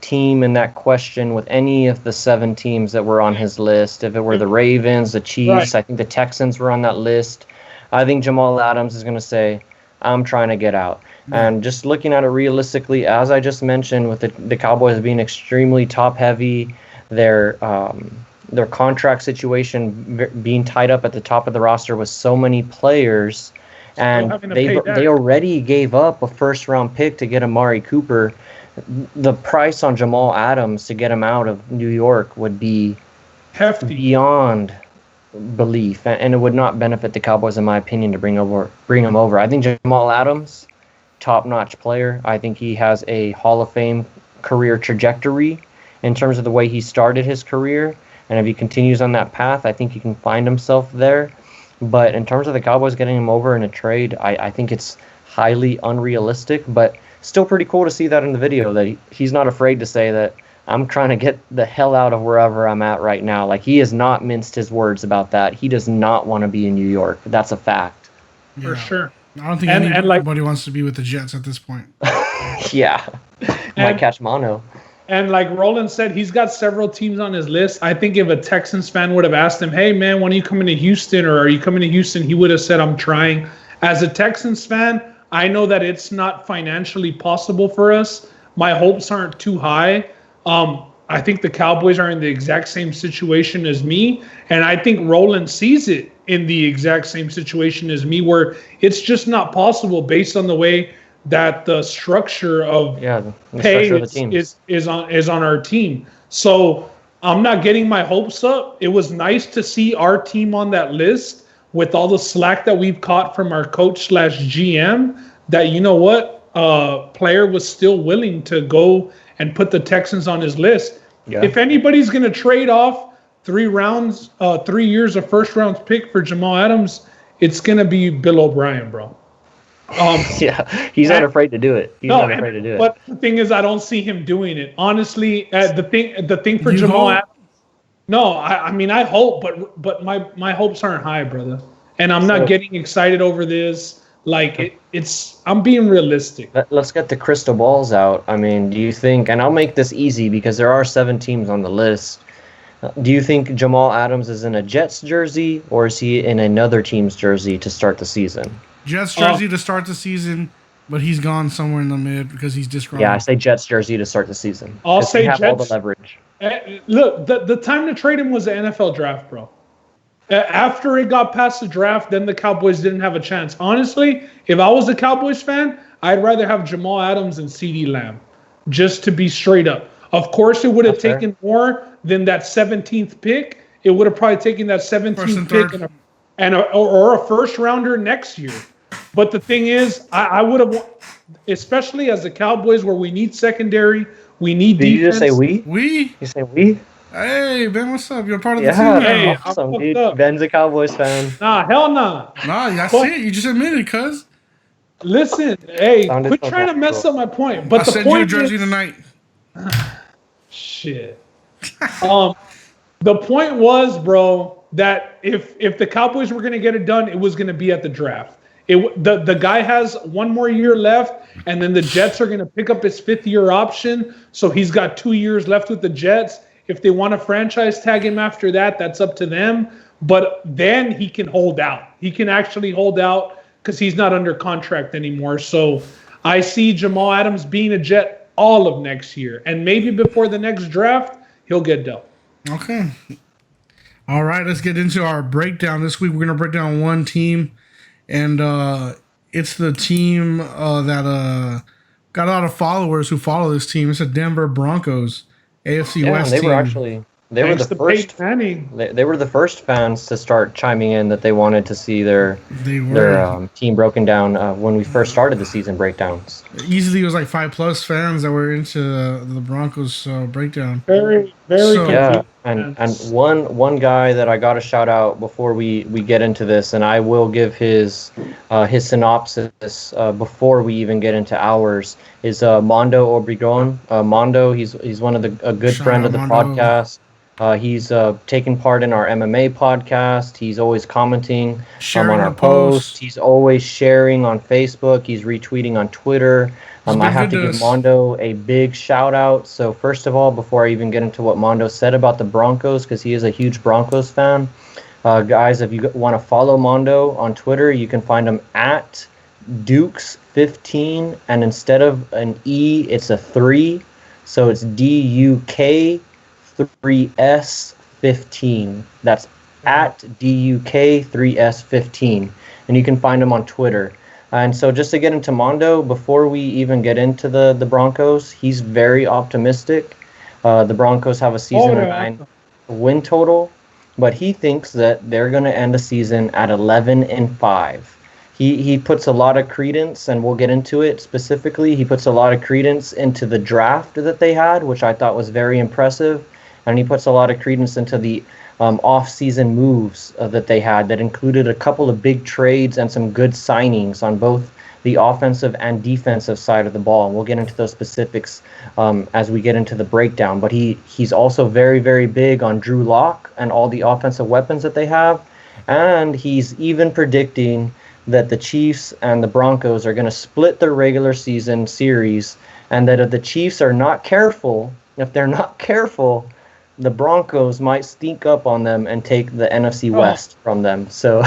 team and that question with any of the 7 teams that were on his list. If it were the Ravens, the Chiefs, I think the Texans were on that list. I think Jamal Adams is going to say, I'm trying to get out. And just looking at it realistically, as I just mentioned, with the Cowboys being extremely top-heavy, their contract situation being tied up at the top of the roster with so many players, and they already gave up a first-round pick to get Amari Cooper. The price on Jamal Adams to get him out of New York would be hefty, beyond belief, and it would not benefit the Cowboys, in my opinion, to bring him over. I think Jamal Adams, top-notch player. I think he has a Hall of Fame career trajectory in terms of the way he started his career, and if he continues on that path, I think he can find himself there. But in terms of the Cowboys getting him over in a trade, I think it's highly unrealistic, but still pretty cool to see that in the video, that he's not afraid to say that I'm trying to get the hell out of wherever I'm at right now. Like, he has not minced his words about that. He does not want to be in New York. That's a fact. For sure. I don't think anybody wants to be with the Jets at this point. Yeah. Might catch mono. And like Roland said, he's got several teams on his list. I think if a Texans fan would have asked him, hey, man, when are you coming to Houston, or are you coming to Houston, he would have said, I'm trying. As a Texans fan, I know that it's not financially possible for us. My hopes aren't too high. I think the Cowboys are in the exact same situation as me. And I think Roland sees it in the exact same situation as me, where it's just not possible based on the way that the structure of pay is on our team. So I'm not getting my hopes up. It was nice to see our team on that list with all the slack that we've caught from our coach/GM, that, you know what, player was still willing to go and put the Texans on his list. Yeah. If anybody's going to trade off 3 years of first round pick for Jamal Adams, it's going to be Bill O'Brien, bro. He's not afraid to do it. But the thing is, I don't see him doing it. Honestly, the thing for Jamal Adams. No, I mean, I hope, but my hopes aren't high, brother. And I'm not getting excited over this. Like, I'm being realistic. Let's get the crystal balls out. I mean, do you think, and I'll make this easy because there are 7 teams on the list. Do you think Jamal Adams is in a Jets jersey, or is he in another team's jersey to start the season? Jets jersey to start the season, but he's gone somewhere in the mid because he's disgruntled. Yeah, I say Jets jersey to start the season. I'll say Jets. Have all the leverage. Look, the time to trade him was the NFL draft, bro. After it got past the draft, then the Cowboys didn't have a chance. Honestly, if I was a Cowboys fan, I'd rather have Jamal Adams and CeeDee Lamb, just to be straight up. Of course, it would have taken more than that 17th pick. It would have probably taken that 17th pick or a first rounder next year. But the thing is, I would have, especially as the Cowboys, where we need secondary, we need defense. Did you just say we? We? You say we? Hey, Ben, what's up? You're part of the team now. Hey, awesome, dude. Up. Ben's a Cowboys fan. Nah, hell nah. Nah, I see it. You just admitted it, cuz. Listen, quit trying to mess up my point. But I'll send you a jersey tonight. Shit. The point was, bro, that if the Cowboys were going to get it done, it was going to be at the draft. The guy has 1 more year left, and then the Jets are going to pick up his 5th-year option, so he's got 2 years left with the Jets. If they want to franchise tag him after that, that's up to them. But then he can hold out. He can actually hold out because he's not under contract anymore. So I see Jamal Adams being a Jet all of next year. And maybe before the next draft, he'll get dealt. Okay. All right, let's get into our breakdown. This week we're going to break down one team, and it's the team that got a lot of followers who follow this team. It's the Denver Broncos, AFC West they team. were actually they were the first. They were the first fans to start chiming in that they wanted to see their team broken down when we first started the season breakdowns. Easily, it was like 5+ fans that were into the Broncos breakdown. Very yeah. And one guy that I got to shout out before we get into this, and I will give his synopsis before we even get into ours, is Mondo Obregon. Mondo, he's one of a good friend of the podcast. He's taken part in our MMA podcast. He's always commenting on our posts. He's always sharing on Facebook. He's retweeting on Twitter. I have to give Mondo a big shout out. So first of all, before I even get into what Mondo said about the Broncos, because he is a huge Broncos fan, guys, if you want to follow Mondo on Twitter, you can find him at Dukes15, and instead of an E, it's a 3. So it's DUK3S15. That's at DUK3S15. And you can find him on Twitter. And so just to get into Mondo, before we even get into the Broncos, he's very optimistic. The Broncos have a season 9 win total, but he thinks that they're going to end the season at 11-5. He puts a lot of credence, and we'll get into it specifically. He puts a lot of credence into the draft that they had, which I thought was very impressive. And he puts a lot of credence into the off-season moves that they had that included a couple of big trades and some good signings on both the offensive and defensive side of the ball. And we'll get into those specifics as we get into the breakdown. But he's also very, very big on Drew Lock and all the offensive weapons that they have. And he's even predicting that the Chiefs and the Broncos are going to split their regular season series, and that if the Chiefs are not careful, the Broncos might sneak up on them and take the NFC West from them. So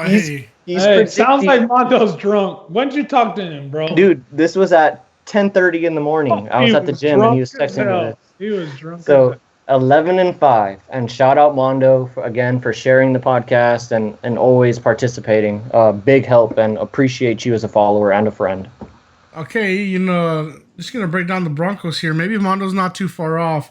he's it sounds like Mondo's drunk. When'd you talk to him, bro? Dude, this was at 10:30 in the morning. I was at the gym and he was texting me this. He was drunk. So 11-5, and shout out Mondo again for sharing the podcast and always participating. Big help, and appreciate you as a follower and a friend. Okay, just gonna break down the Broncos here. Maybe Mondo's not too far off.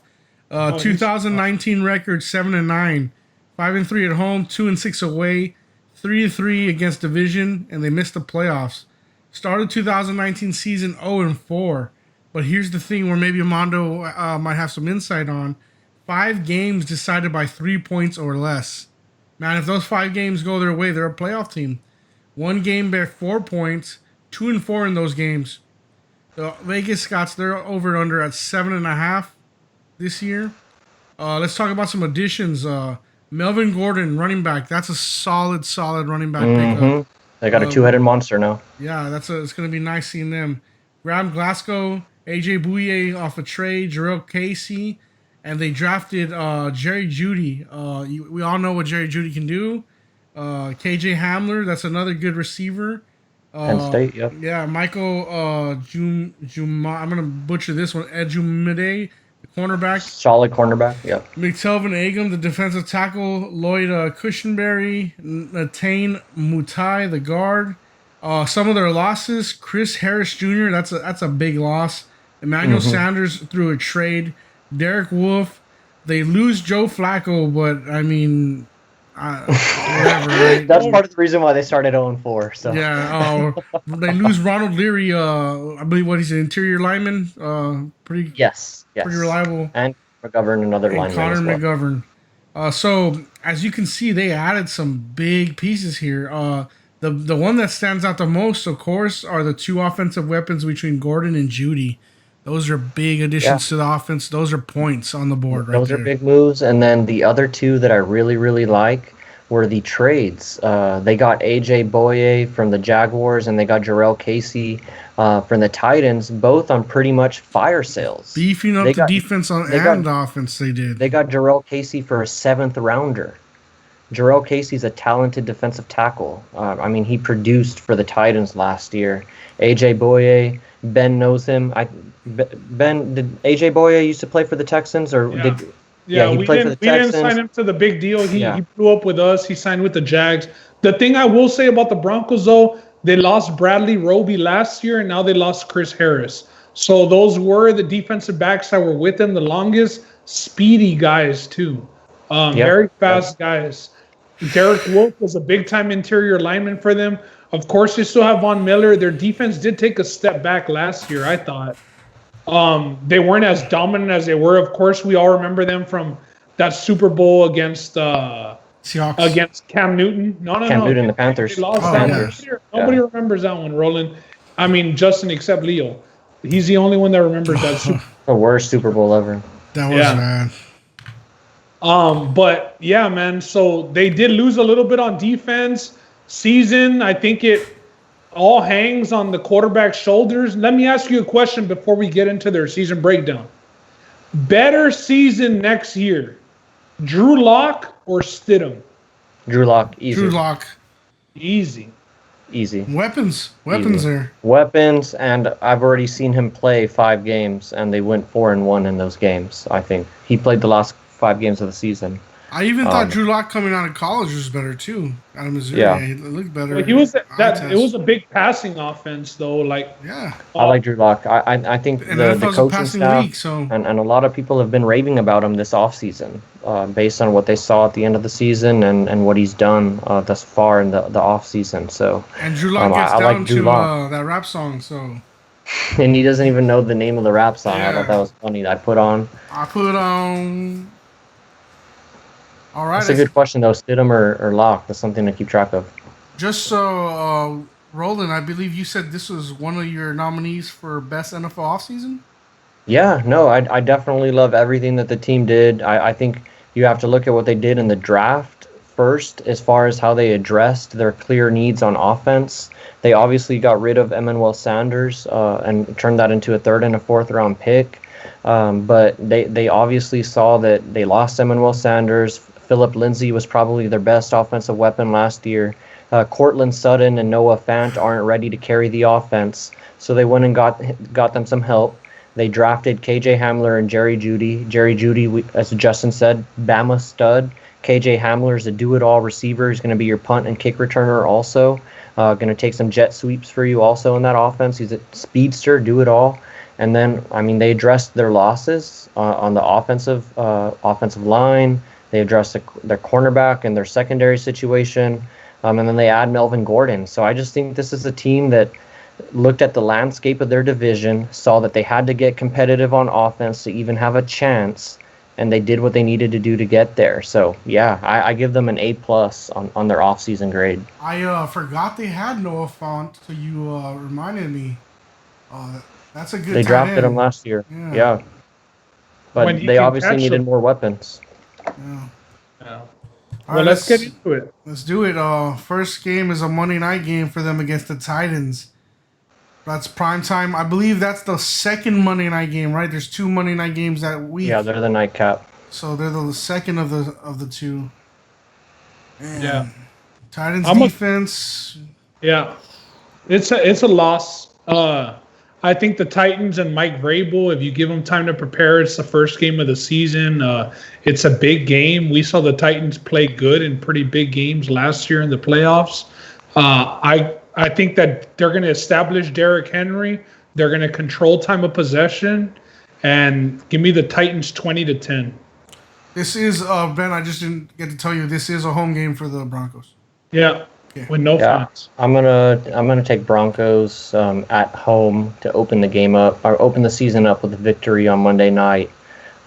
2019 record 7-9, 5-3 at home, 2-6 away, 3-3 against division, and they missed the playoffs. Started 2019 season 0-4, but here's the thing where maybe Mondo might have some insight on: 5 games decided by 3 points or less. Man, if those 5 games go their way, they're a playoff team. 1 game by 4 points, 2-4 in those games. The Vegas got their over/under at 7.5. This year. Let's talk about some additions. Melvin Gordon, running back. That's a solid running back pickup. They got a 2-headed monster now. Yeah, it's going to be nice seeing them. Graham Glasgow, AJ Bouye off a trade, Jarrell Casey, and they drafted Jerry Jeudy. We all know what Jerry Jeudy can do. KJ Hamler, that's another good receiver. Penn State, yep. Yeah, Michael Juma, I'm going to butcher this one, Ejumade, the cornerback. Solid cornerback, yep. McTelvin Agam, the defensive tackle. Lloyd Cushenberry. Natane Mutai, the guard. Some of their losses: Chris Harris Jr., that's a big loss. Emmanuel Sanders through a trade. Derek Wolfe. They lose Joe Flacco, but I mean, whatever. Right? That's part of the reason why they started 0-4. So yeah, they lose Ronald Leary. I believe he's an interior lineman. Pretty reliable. And McGovern, another lineman. Connor as well. McGovern. So as you can see, they added some big pieces here. The one that stands out the most, of course, are the 2 offensive weapons between Gordon and Jeudy. Those are big additions to the offense. Those are points on the board right there. Those are big moves. And then the other 2 that I really, really like were the trades. They got AJ Bouye from the Jaguars, and they got Jarrell Casey from the Titans, both on pretty much fire sales. Beefing up the defense and the offense they did. They got Jarrell Casey for a 7th rounder. Jarrell Casey's a talented defensive tackle. He produced for the Titans last year. AJ Bouye Ben knows him. Ben, did AJ Boya used to play for the Texans, or Yeah. did? Yeah, He we played for the didn't Texans. sign him to the big deal. He Yeah. he blew up with us. He signed with the Jags. The thing I will say about the Broncos though, they lost Bradley Roby last year and now they lost Chris Harris. So those were the defensive backs that were with him the longest, speedy guys too. Very fast guys. Derek Wolf was a big time interior lineman for them. Of course, they still have Von Miller. Their defense did take a step back last year, I thought. They weren't as dominant as they were. Of course, we all remember them from that Super Bowl against Seahawks. against Cam Newton. Cam Newton, the Panthers. They lost Oh, that yeah. one. Nobody remembers that one, Roland. I mean, Justin except Leo. He's the only one that remembers that Super Bowl. The worst Super Bowl ever. That was Yeah. bad. But yeah, man. So they did lose a little bit on defense. Season, I think it all hangs on the quarterback's shoulders. Let me ask you a question before we get into their season breakdown. Better season next year, Drew Lock or Stidham? Drew Lock, easy. Drew Lock. Easy. Easy. Weapons Easy. there. Weapons, and I've already seen him play 5 games, and they went 4-1 in those games. I think he played the last 5 games of the season. I even thought Drew Lock coming out of college was better too. Out of Missouri, Yeah. he looked better. But he was Eye that. test. It was a big passing offense, though. Like yeah. I like Drew Lock. I think And the NFL's a coaching passing staff league, so and a lot of people have been raving about him this offseason, based on what they saw at the end of the season and what he's done thus far in the offseason. So, and Drew Lock gets I down like Drew to Lock. that rap song. So And he doesn't even know the name of the rap song. I Yeah. thought that was funny. I put on. I put on. All right, That's a good question though. Stidham or Lock? That's something to keep track of. Just so, Roland, I believe you said this was one of your nominees for best NFL offseason? Yeah, no, I definitely love everything that the team did. I think you have to look at what they did in the draft first, as far as how they addressed their clear needs on offense. They obviously got rid of Emmanuel Sanders and turned that into a 3rd and a 4th round pick. But they obviously saw that they lost Emmanuel Sanders. Philip Lindsay was probably their best offensive weapon last year. Cortland Sutton and Noah Fant aren't ready to carry the offense, so they went and got them some help. They drafted KJ Hamler and Jerry Jeudy. Jerry Jeudy, as Justin said, Bama stud. KJ Hamler is a do-it-all receiver. He's going to be your punt and kick returner also. Going to take some jet sweeps for you also in that offense. He's a speedster, do-it-all. And then, I mean, they addressed their losses on the offensive line. They addressed their cornerback and their secondary situation. And then they add Melvin Gordon. So I just think this is a team that looked at the landscape of their division, saw that they had to get competitive on offense to even have a chance, and they did what they needed to do to get there. So, yeah, I give them an A+ on their offseason grade. I forgot they had Noah Fant, so you reminded me. That's a good They tight drafted end. him last year. Yeah. Yeah. But When he they can obviously catch needed them. more weapons. Yeah. Yeah. All Well, right, let's get into it. Let's do it. First game is a Monday night game for them against the Titans. That's prime time. I believe that's the second Monday night game, right? There's 2 Monday night games that week. Yeah, they're the nightcap. So they're the second of the 2. And Yeah. Titans I'm a- defense. Yeah, it's a loss. I think the Titans and Mike Vrabel, if you give them time to prepare, it's the first game of the season. It's a big game. We saw the Titans play good in pretty big games last year in the playoffs. I think that they're going to establish Derrick Henry. They're going to control time of possession, and give me the Titans 20-10. This is Ben. I just didn't get to tell you this is a home game for the Broncos. Yeah, with no Yeah, fans. I'm gonna take Broncos at home to open the game up, or open the season up with a victory on Monday night.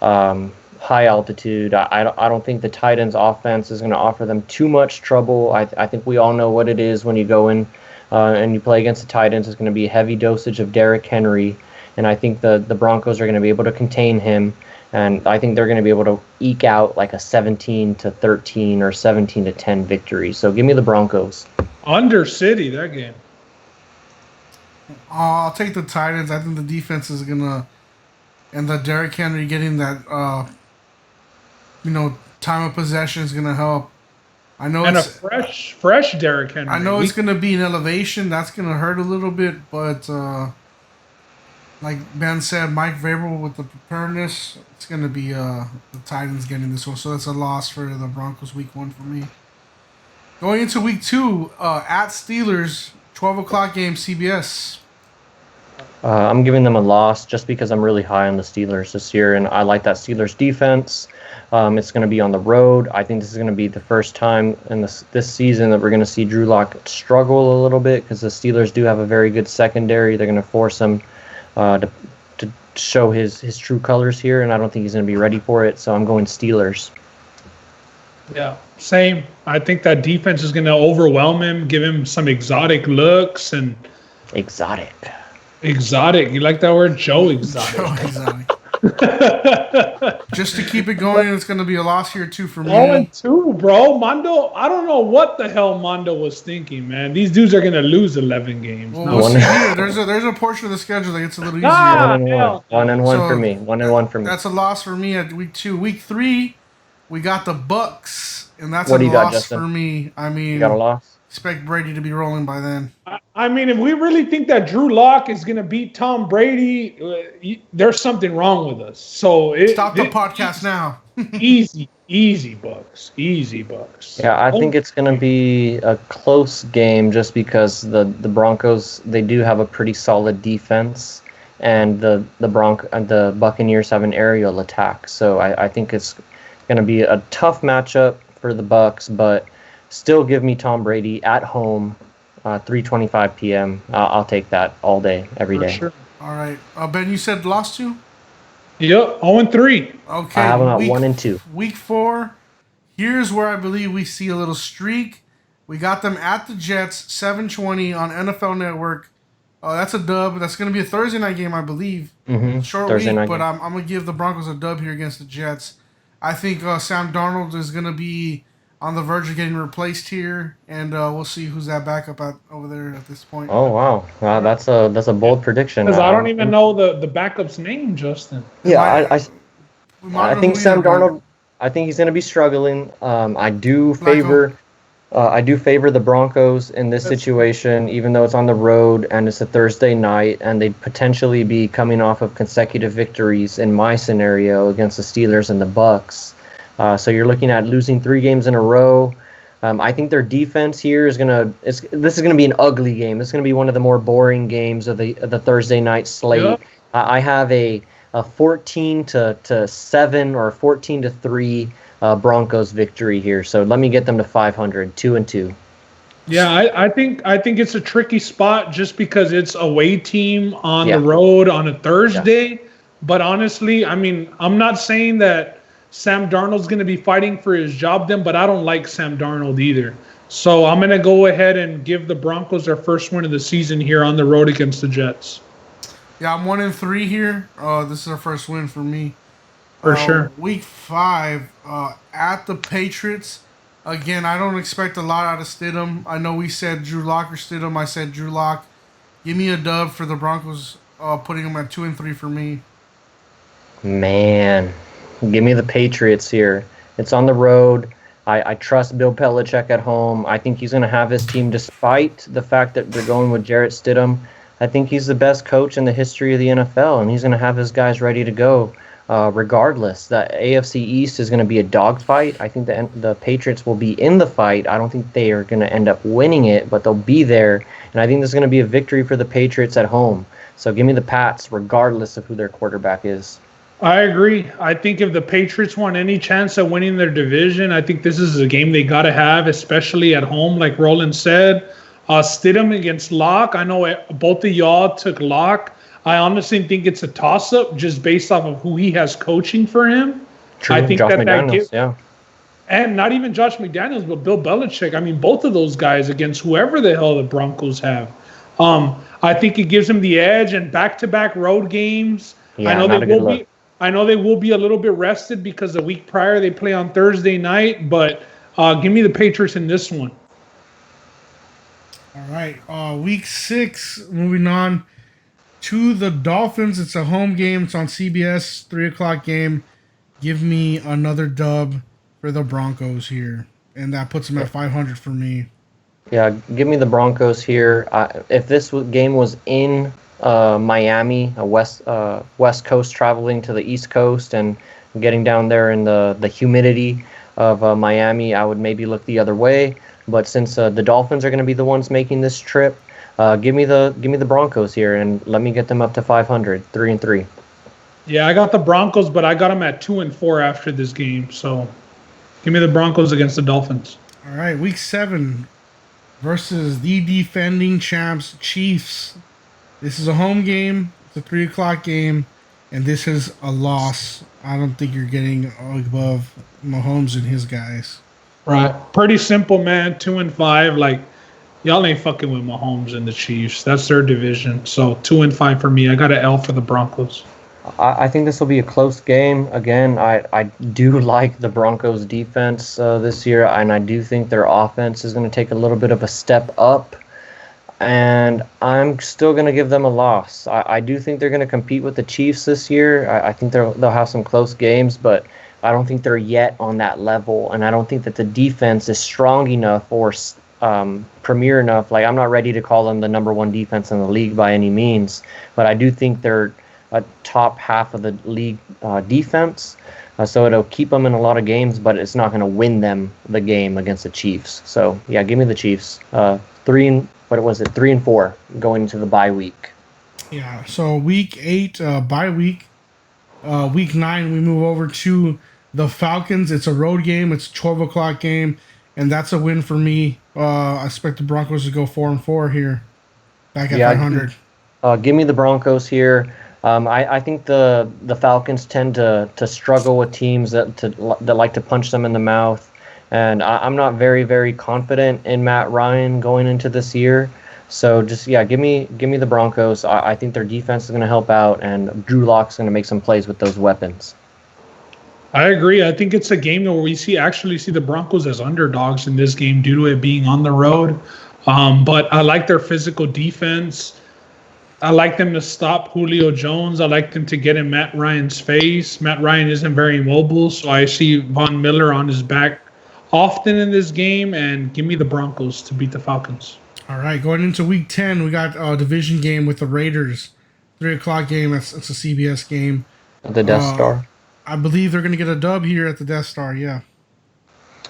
High altitude. I don't think the Titans offense is going to offer them too much trouble. I think we all know what it is when you go in and you play against the Titans. It's going to be a heavy dosage of Derrick Henry, and I think the Broncos are going to be able to contain him. And I think they're going to be able to eke out like a 17-13 or 17-10 victory. So give me the Broncos. Under City, that game. I'll take the Titans. I think the defense is gonna, and the Derrick Henry getting that, time of possession is gonna help. I know And a it's fresh Derrick Henry. I know it's gonna be an elevation. That's gonna hurt a little bit, but Like Ben said, Mike Vrabel with the preparedness, it's going to be the Titans getting this one. So that's a loss for the Broncos week 1 for me. Going into week 2, at Steelers, 12 o'clock game, CBS. I'm giving them a loss just because I'm really high on the Steelers this year, and I like that Steelers defense. It's going to be on the road. I think this is going to be the first time in this season that we're going to see Drew Lock struggle a little bit because the Steelers do have a very good secondary. They're going to force him to show his true colors here, and I don't think he's going to be ready for it, so I'm going Steelers. Yeah, same. I think that defense is going to overwhelm him, give him some exotic looks and Exotic. You like that word, Joe? Exotic. Joe Exotic. Just to keep it going, it's going to be a loss here too for me. 0-2, bro. Mondo, I don't know what the hell Mondo was thinking, man. These dudes are going to lose 11 games. Well, we'll see here. There's a portion of the schedule that gets a little easier. 1-1. 1-1 So, for me. 1-1 for me. That's a loss for me at week 2. Week 3, we got the Bucks, and that's What a do you got, loss Justin? for me. I mean, You got a loss? expect Brady to be rolling by then. I mean, if we really think that Drew Lock is going to beat Tom Brady, there's something wrong with us. So Stop the podcast now. easy Bucks. Yeah, I think it's going to be a close game just because the Broncos, they do have a pretty solid defense, and the Buccaneers have an aerial attack. So I think it's going to be a tough matchup for the Bucks, but still give me Tom Brady at home, 3:25 p.m. I'll take that all day, every day. Sure. All right. Ben, you said lost 2? Yep, 0-3. Okay. I have them at 1-2. Week 4, here's where I believe we see a little streak. We got them at the Jets, 7:20 on NFL Network. That's a dub. That's going to be a Thursday night game, I believe. Mm-hmm. Short Thursday week, night but game. I'm going to give the Broncos a dub here against the Jets. I think Sam Darnold is going to be on the verge of getting replaced here, and we'll see who's that backup over there at this point. Oh wow, that's a bold prediction. Because I don't even know the backup's name, Justin. Yeah, We might I know think who Sam either one. Darnold. I think he's going to be struggling. I do favor the Broncos in this situation, even though it's on the road and it's a Thursday night, and they'd potentially be coming off of consecutive victories in my scenario against the Steelers and the Bucks. So you're looking at losing 3 games in a row. I think their defense here is this is gonna be an ugly game. It's gonna be one of the more boring games of the Thursday night slate. Yep. I have a 14-7 or 14-3 Broncos victory here. So let me get them to 500, 2-2. Yeah, I think it's a tricky spot just because it's away team on Yeah. the road on a Thursday. Yeah. But honestly, I mean, I'm not saying that Sam Darnold's going to be fighting for his job then, but I don't like Sam Darnold either. So I'm going to go ahead and give the Broncos their first win of the season here on the road against the Jets. Yeah, I'm 1-3 here. This is our first win for me. For sure. Week 5 at the Patriots. Again, I don't expect a lot out of Stidham. I know we said Drew Lock or Stidham. I said Drew Lock. Give me a dub for the Broncos, putting them at 2-3 for me. Man, give me the Patriots here. It's on the road. I trust Bill Belichick at home. I think he's going to have his team, despite the fact that they're going with Jarrett Stidham. I think he's the best coach in the history of the NFL, and he's going to have his guys ready to go regardless. The AFC East is going to be a dogfight. I think the Patriots will be in the fight. I don't think they are going to end up winning it, but they'll be there. And I think this is going to be a victory for the Patriots at home. So give me the Pats regardless of who their quarterback is. I agree. I think if the Patriots want any chance at winning their division, I think this is a game they got to have, especially at home, like Roland said. Stidham against Locke. I know both of y'all took Locke. I honestly think it's a toss-up just based off of who he has coaching for him. True. I think Josh McDaniels, yeah. And not even Josh McDaniels, but Bill Belichick. I mean, both of those guys against whoever the hell the Broncos have. I think it gives them the edge, and back-to-back road games. Yeah, I know they will be a little bit rested because the week prior they play on Thursday night, but give me the Patriots in this one. All right. Week 6, moving on to the Dolphins. It's a home game. It's on CBS, 3 o'clock game. Give me another dub for the Broncos here. And that puts them at 500 for me. Yeah, give me the Broncos here. If this game was in Miami, a West Coast traveling to the East Coast and getting down there in the humidity of Miami, I would maybe look the other way. But since the Dolphins are going to be the ones making this trip, give me the Broncos here and let me get them up to 500, 3-3. Yeah, I got the Broncos, but I got them at 2-4 after this game. So give me the Broncos against the Dolphins. All right, week 7 versus the defending champs, Chiefs. This is a home game. It's a 3:00 game, and this is a loss. I don't think you're getting above Mahomes and his guys. Right. Pretty simple, man. 2-5. Like, y'all ain't fucking with Mahomes and the Chiefs. That's their division. So 2-5 for me. I got an L for the Broncos. I think this will be a close game. Again, I do like the Broncos defense this year, and I do think their offense is going to take a little bit of a step up. And I'm still going to give them a loss. I do think they're going to compete with the Chiefs this year. I think they'll have some close games, but I don't think they're yet on that level. And I don't think that the defense is strong enough or premier enough. Like, I'm not ready to call them the number one defense in the league by any means, but I do think they're a top half of the league defense. So it'll keep them in a lot of games, but it's not going to win them the game against the Chiefs. So, yeah, give me the Chiefs. 3-4 going into the bye week. Yeah, so week 8, bye week. Week 9, we move over to the Falcons. It's a road game. It's a 12:00 game, and that's a win for me. I expect the Broncos to go 4-4 here, back at 500. Give me the Broncos here. I think the Falcons tend to struggle with teams that like to punch them in the mouth. And I'm not very, very confident in Matt Ryan going into this year. So just, give me the Broncos. I think their defense is going to help out, and Drew Lock's going to make some plays with those weapons. I agree. I think it's a game where we actually see the Broncos as underdogs in this game due to it being on the road. But I like their physical defense. I like them to stop Julio Jones. I like them to get in Matt Ryan's face. Matt Ryan isn't very mobile, so I see Von Miller on his back often in this game, and give me the Broncos to beat the Falcons. All right, going into week 10, we got a division game with the Raiders. 3:00 game. It's a CBS game. The Death Star. I believe they're going to get a dub here at the Death Star, yeah.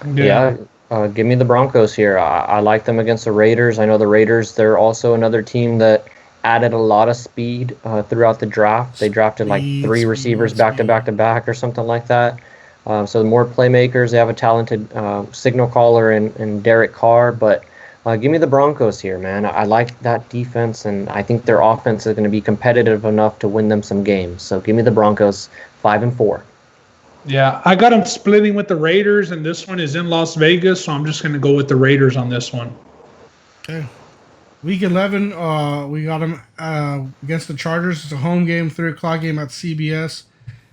Give me the Broncos here. I like them against the Raiders. I know the Raiders, they're also another team that added a lot of speed throughout the draft. They drafted like 3 receivers back-to-back or something like that. So more playmakers. They have a talented signal caller in Derek Carr, but give me the Broncos here, man. I like that defense, and I think their offense is going to be competitive enough to win them some games. So give me the Broncos 5-4. Yeah, I got them splitting with the Raiders, and this one is in Las Vegas, so I'm just going to go with the Raiders on this one. Okay. Week 11, we got them against the Chargers. It's a home game, 3:00 game at CBS.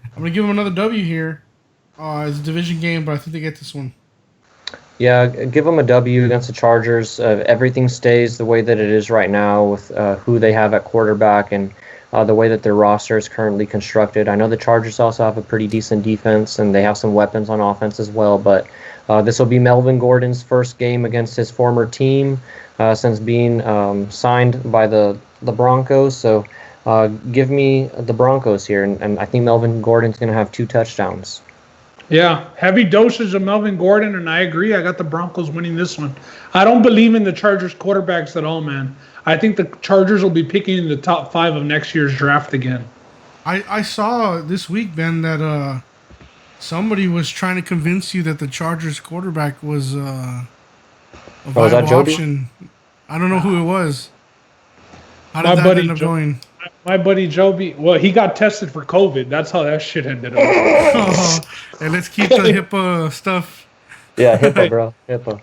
I'm going to give them another W here. It's a division game, but I think they get this one. Yeah, give them a W against the Chargers. Everything stays the way that it is right now with who they have at quarterback and the way that their roster is currently constructed. I know the Chargers also have a pretty decent defense, and they have some weapons on offense as well, but this will be Melvin Gordon's first game against his former team since being signed by the Broncos. So give me the Broncos here, and I think Melvin Gordon's going to have 2 touchdowns. Yeah, heavy dosage of Melvin Gordon, and I agree. I got the Broncos winning this one. I don't believe in the Chargers quarterbacks at all, man. I think the Chargers will be picking in the top 5 of next year's draft again. I saw this week, Ben, that somebody was trying to convince you that the Chargers quarterback was a viable option. I don't know who it was. How did that end up going? My buddy Joby, well, he got tested for COVID. That's how that shit ended up. And let's keep the HIPAA stuff. Yeah, HIPAA, bro. HIPAA.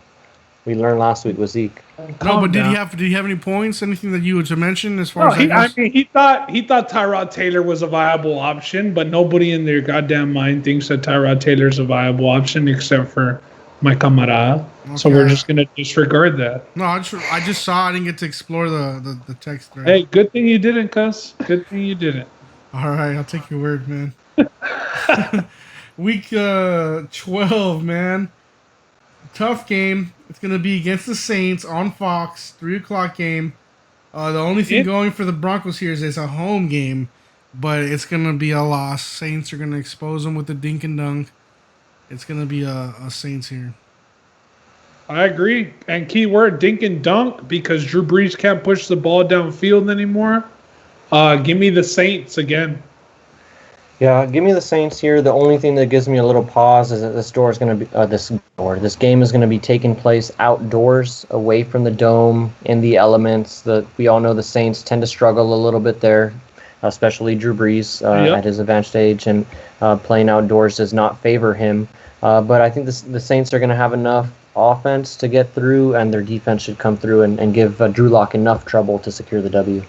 We learned last week with Zeke. No, but did he have any points? Anything that you would to mention as far as he thought Tyrod Taylor was a viable option, but nobody in their goddamn mind thinks that Tyrod Taylor's a viable option except for my camarada. Okay. So we're just gonna disregard that. No, I just saw. I didn't get to explore the text thread. Hey, good thing you didn't, cuz. Good thing you didn't. All right, I'll take your word, man. Week 12, man. Tough game. It's gonna be against the Saints on Fox, 3:00 game. The only thing going for the Broncos here is it's a home game, but it's gonna be a loss. Saints are gonna expose them with the dink and dunk. It's gonna be a Saints here. I agree. And key word, dink and dunk, because Drew Brees can't push the ball downfield anymore. Give me the Saints again. Yeah, give me the Saints here. The only thing that gives me a little pause is that this game is going to be taking place outdoors, away from the dome, in the elements. That we all know the Saints tend to struggle a little bit there, especially Drew Brees at his advanced age, and playing outdoors does not favor him. But I think the Saints are going to have enough offense to get through, and their defense should come through and give Drew Lock enough trouble to secure the W.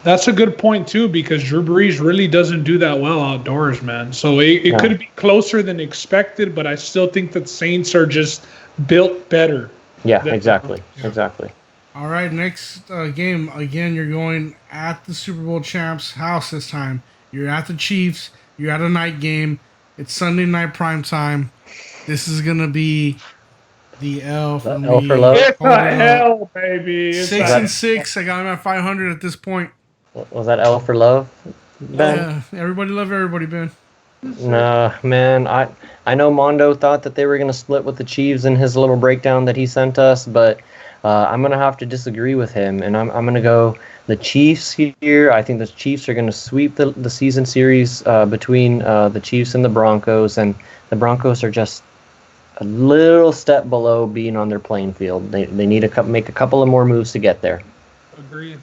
That's a good point, too, because Drew Brees really doesn't do that well outdoors, man. So it could be closer than expected, but I still think that Saints are just built better. Yeah, exactly. Exactly. All right, next game. Again, you're going at the Super Bowl champs' house this time. You're at the Chiefs. You're at a night game. It's Sunday night prime time. This is going to be the L for me. L for love? It's a L, baby. 6-6. I got him at 500 at this point. Was that L for love, Ben? Yeah, everybody love everybody, Ben. Nah, man. I know Mondo thought that they were going to split with the Chiefs in his little breakdown that he sent us, but I'm going to have to disagree with him, and I'm going to go the Chiefs here. I think the Chiefs are going to sweep the season series between the Chiefs and the Broncos, and the Broncos are just a little step below being on their playing field. They need to make a couple of more moves to get there. Agreed.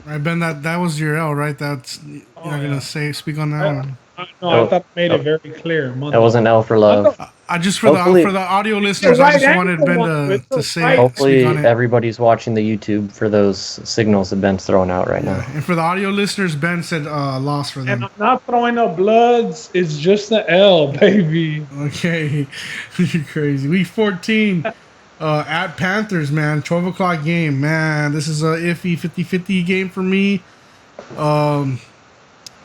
Right, Ben, that was your L, right? That's you're not gonna speak on that one. No, I thought I made it very clear. That was an L for love. I just for the audio listeners, I just wanted Ben to say. Hopefully, everybody's watching the YouTube for those signals that Ben's throwing out right now. And for the audio listeners, Ben said loss for them. And I'm not throwing up bloods. It's just the L, baby. Okay, you're crazy. Week 14. At Panthers, man. 12 o'clock game. Man, this is a iffy 50-50 game for me.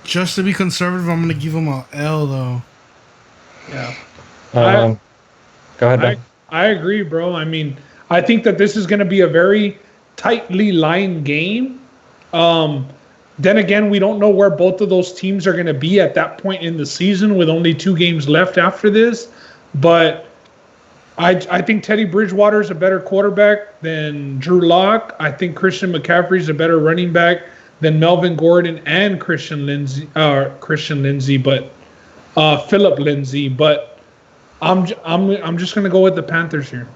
Just to be conservative, I'm going to give them a L, though. Yeah. Go ahead, Ben. I agree, bro. I mean, I think that this is going to be a very tightly lined game. Then again, we don't know where both of those teams are going to be at that point in the season with only 2 games left after this. But I think Teddy Bridgewater is a better quarterback than Drew Lock. I think Christian McCaffrey is a better running back than Melvin Gordon and Philip Lindsay. But I'm just gonna go with the Panthers here.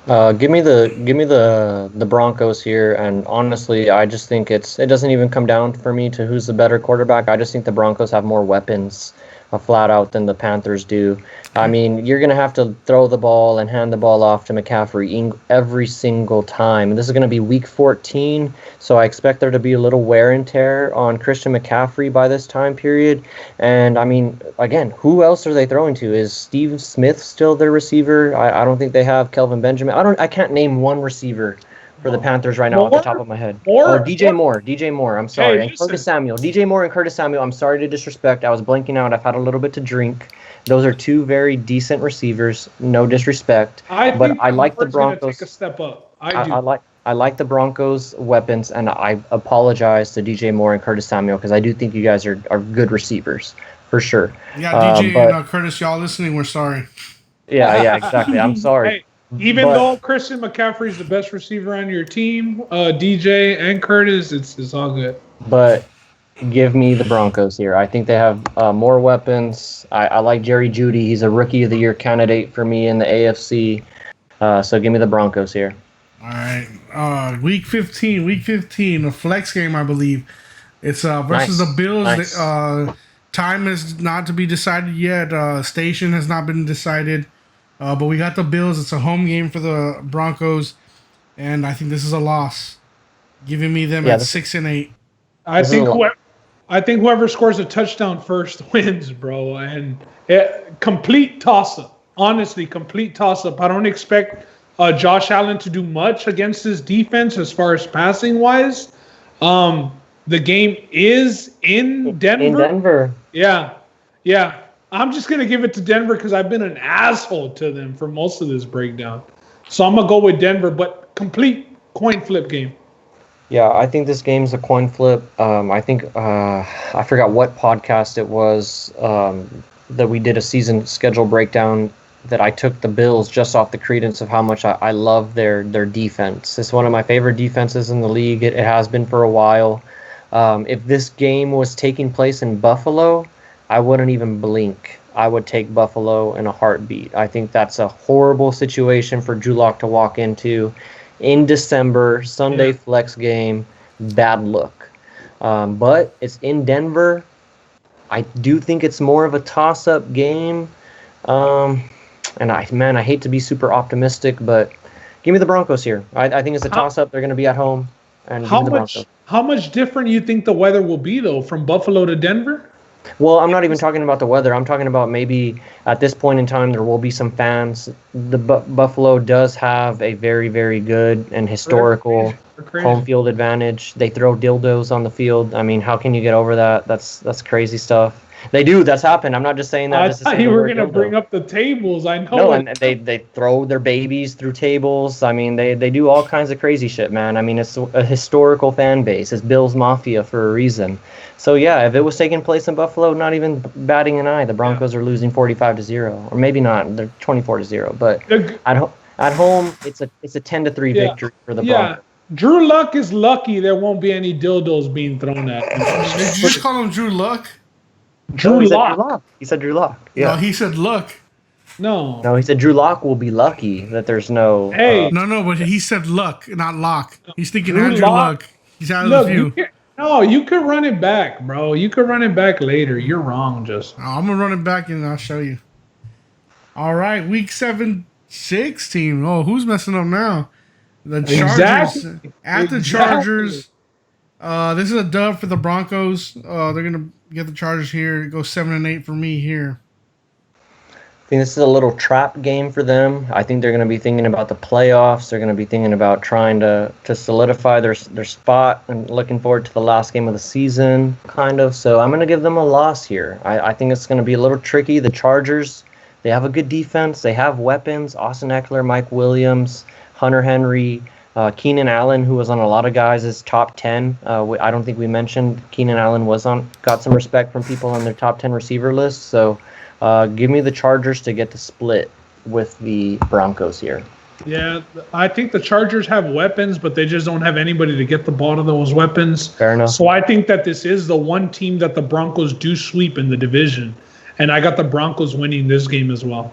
Give me the Broncos here, and honestly, I just think it doesn't even come down for me to who's the better quarterback. I just think the Broncos have more weapons, flat out, than the Panthers do. I mean, you're gonna have to throw the ball and hand the ball off to McCaffrey every single time. And this is gonna be Week 14, so I expect there to be a little wear and tear on Christian McCaffrey by this time period. And I mean, again, who else are they throwing to? Is Steve Smith still their receiver? I don't think they have Kelvin Benjamin. I can't name one receiver for the Panthers right now off the top of my head. DJ Moore. I'm sorry. And Curtis Samuel. DJ Moore and Curtis Samuel. I'm sorry to disrespect. I was blanking out. I've had a little bit to drink. Those are 2 very decent receivers. No disrespect. But I like the Broncos. Take a step up. I like the Broncos' weapons, and I apologize to DJ Moore and Curtis Samuel because I do think you guys are good receivers for sure. Yeah, DJ and Curtis, y'all listening, we're sorry. Yeah, exactly. I'm sorry. Hey, even though Christian McCaffrey is the best receiver on your team, DJ and Curtis, it's all good. But give me the Broncos here. I think they have more weapons. I like Jerry Jeudy. He's a Rookie of the Year candidate for me in the AFC. So give me the Broncos here. All right. Week 15, a flex game, I believe. It's versus the Bills. Nice. Time is not to be decided yet. Station has not been decided. But we got the Bills. It's a home game for the Broncos. And I think this is a loss. Giving me them at 6-8. I think whoever scores a touchdown first wins, bro. And complete toss-up. Honestly, complete toss-up. I don't expect Josh Allen to do much against his defense as far as passing-wise. The game is in Denver. In Denver. Yeah. I'm just going to give it to Denver because I've been an asshole to them for most of this breakdown. So I'm going to go with Denver, but complete coin flip game. Yeah, I think this game's a coin flip. I think I forgot what podcast it was that we did a season schedule breakdown that I took the Bills just off the credence of how much I love their defense. It's one of my favorite defenses in the league. It has been for a while. If this game was taking place in Buffalo, I wouldn't even blink. I would take Buffalo in a heartbeat. I think that's a horrible situation for Drew Lock to walk into in December, Sunday flex game. Bad look. But it's in Denver. I do think it's more of a toss-up game. And I hate to be super optimistic, but give me the Broncos here. I think it's a toss-up. They're going to be at home. And how much different do you think the weather will be, though, from Buffalo to Denver? Well, I'm not even talking about the weather. I'm talking about maybe at this point in time there will be some fans. The Buffalo does have a very, very good and historical home field advantage. They throw dildos on the field. I mean, how can you get over that? That's crazy stuff. They do. That's happened. I'm not just saying that. I thought you were going to bring up the tables. I know. No, and they throw their babies through tables. I mean, they do all kinds of crazy shit, man. I mean, it's a historical fan base. It's Bills Mafia for a reason. So, yeah, if it was taking place in Buffalo, not even batting an eye. The Broncos are losing 45-0. Or maybe not. They're 24-0. But at home, it's a 10-3 victory for the Broncos. Drew Luck is lucky there won't be any dildos being thrown at him. Did you just call him Drew Luck? Drew Lock. He said Drew Lock. Yeah. No, he said look. No, he said Drew Lock will be lucky that there's no. Hey. No, but he said luck, not lock. He's thinking Andrew Luck. He's out of the view. You could run it back, bro. You could run it back later. You're wrong, just. I'm going to run it back and I'll show you. All right, week 16. Oh, who's messing up now? The Chargers. At the Chargers. This is a dub for the Broncos. They're going to get the Chargers here. It goes 7-8 for me here. I think this is a little trap game for them. I think they're going to be thinking about the playoffs. They're going to be thinking about trying to solidify their spot and looking forward to the last game of the season, kind of. So I'm going to give them a loss here. I think it's going to be a little tricky. The Chargers, they have a good defense. They have weapons. Austin Eckler, Mike Williams, Hunter Henry, Keenan Allen, who was on a lot of guys' top 10. I don't think we mentioned Keenan Allen got some respect from people on their top 10 receiver list. So give me the Chargers to get the split with the Broncos here. Yeah, I think the Chargers have weapons, but they just don't have anybody to get the ball to those weapons. Fair enough. So I think that this is the one team that the Broncos do sweep in the division. And I got the Broncos winning this game as well.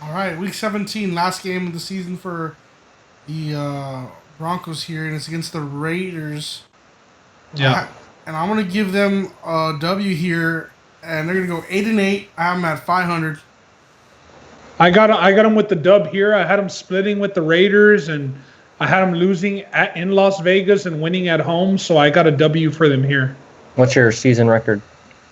All right, week 17, last game of the season for the Broncos here, and it's against the Raiders. Yeah. And I'm going to give them a W here, and they're going to go 8-8. I'm at 500. I got them with the dub here. I had them splitting with the Raiders, and I had them losing in Las Vegas and winning at home, so I got a W for them here. What's your season record?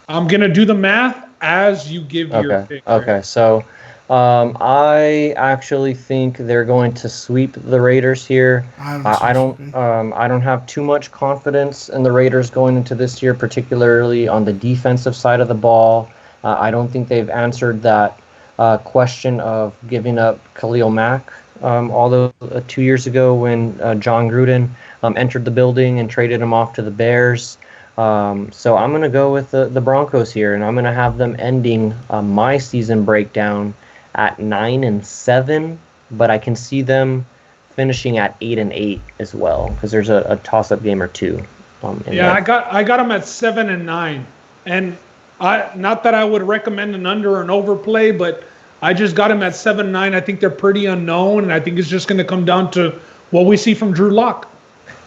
I'm going to do the math as you give your pick. Okay, so I actually think they're going to sweep the Raiders here. I don't have too much confidence in the Raiders going into this year, particularly on the defensive side of the ball. I don't think they've answered that question of giving up Khalil Mack. Although 2 years ago when John Gruden entered the building and traded him off to the Bears. So I'm going to go with the Broncos here, and I'm going to have them ending my season breakdown at 9-7, but I can see them finishing at 8-8 as well, because there's a toss-up game or two. I got them at 7-9, and not that I would recommend an under or an overplay, but I just got them at 7-9. I think they're pretty unknown, and I think it's just going to come down to what we see from Drew Lock.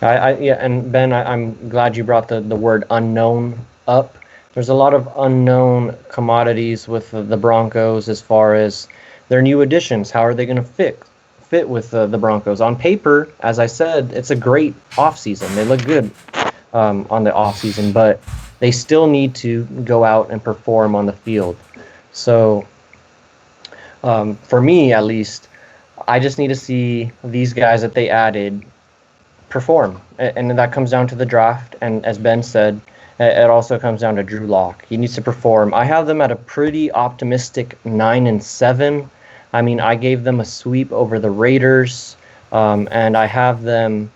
And Ben, I'm glad you brought the word unknown up. There's a lot of unknown commodities with the Broncos as far as their new additions. How are they going to fit with the Broncos? On paper, as I said, it's a great offseason. They look good on the offseason, but they still need to go out and perform on the field. So for me, at least, I just need to see these guys that they added perform. And that comes down to the draft. And as Ben said, it also comes down to Drew Lock. He needs to perform. I have them at a pretty optimistic 9-7. I mean, I gave them a sweep over the Raiders, and I have them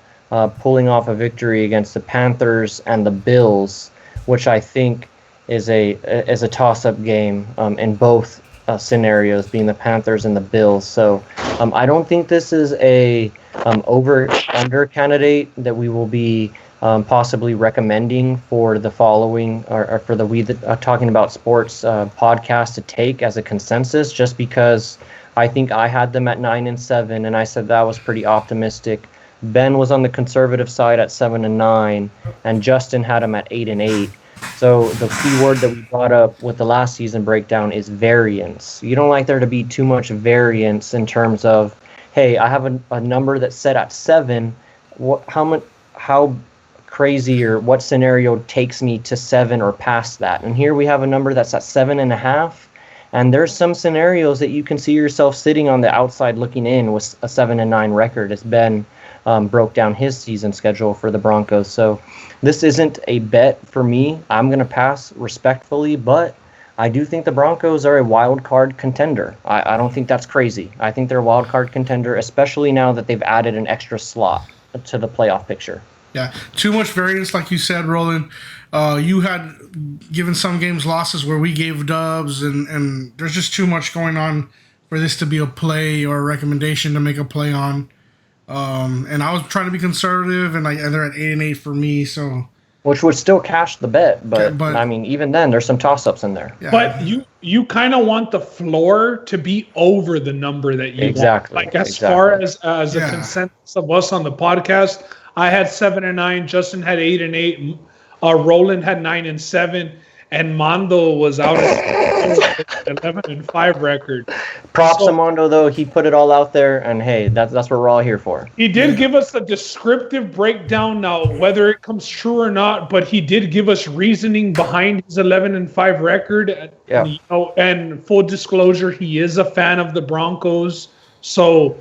pulling off a victory against the Panthers and the Bills, which I think is a toss-up game in both scenarios, being the Panthers and the Bills. So I don't think this is a over-under candidate that we will be possibly recommending for the following or for the We Talking About Sports podcast to take as a consensus, just because I think I had them at 9-7, and I said that was pretty optimistic. Ben was on the conservative side at 7-9, and Justin had them at 8-8. So the key word that we brought up with the last season breakdown is variance. You don't like there to be too much variance in terms of, hey, I have a number that's set at 7. How crazy or what scenario takes me to 7 or past that? And here we have a number that's at 7.5. And there's some scenarios that you can see yourself sitting on the outside looking in with a 7-9 record, as Ben broke down his season schedule for the Broncos. So this isn't a bet for me. I'm going to pass respectfully, but I do think the Broncos are a wild card contender. I don't think that's crazy. I think they're a wild card contender, especially now that they've added an extra slot to the playoff picture. Yeah, too much variance, like you said, Roland. You had given some games losses where we gave dubs, and there's just too much going on for this to be a play or a recommendation to make a play on. And I was trying to be conservative, and they're at 8-8 for me. So, which would still cash the bet, but I mean, even then, there's some toss-ups in there. Yeah. But you kind of want the floor to be over the number that you want. Like as far as a consensus of us on the podcast, I had 7-9, Justin had 8-8, Roland had 9-7, and Mondo was out at 11-5 record. Props to Mondo, though. He put it all out there, and hey, that's what we're all here for. He did give us a descriptive breakdown. Now, whether it comes true or not, but he did give us reasoning behind his 11-5 record. Yeah. And full disclosure, he is a fan of the Broncos. So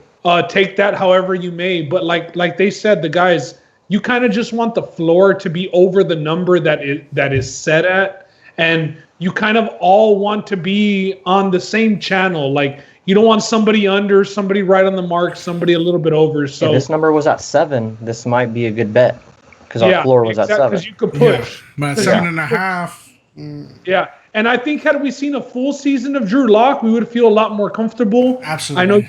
take that however you may. But like they said, the guys, you kind of just want the floor to be over the number that is set at. And you kind of all want to be on the same channel. Like, you don't want somebody under, somebody right on the mark, somebody a little bit over. So if this number was at 7, this might be a good bet because our floor was at 7. Because you could push. But 7.5. Yeah. And I think had we seen a full season of Drew Lock, we would feel a lot more comfortable. Absolutely. I know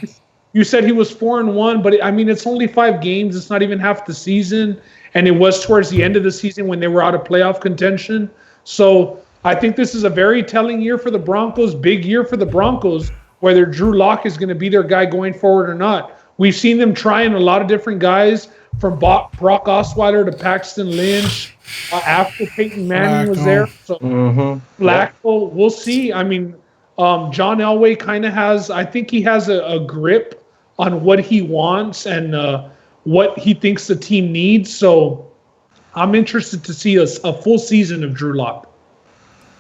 you said he was 4-1, but I mean, it's only 5 games. It's not even half the season. And it was towards the end of the season when they were out of playoff contention. So I think this is a very telling year for the Broncos, big year for the Broncos, whether Drew Lock is going to be their guy going forward or not. We've seen them trying a lot of different guys, from Brock Osweiler to Paxton Lynch after Peyton Manning was there. So Blackwell, we'll see. I mean, John Elway kind of has, I think he has a grip on what he wants and what he thinks the team needs. So I'm interested to see a full season of Drew Lock.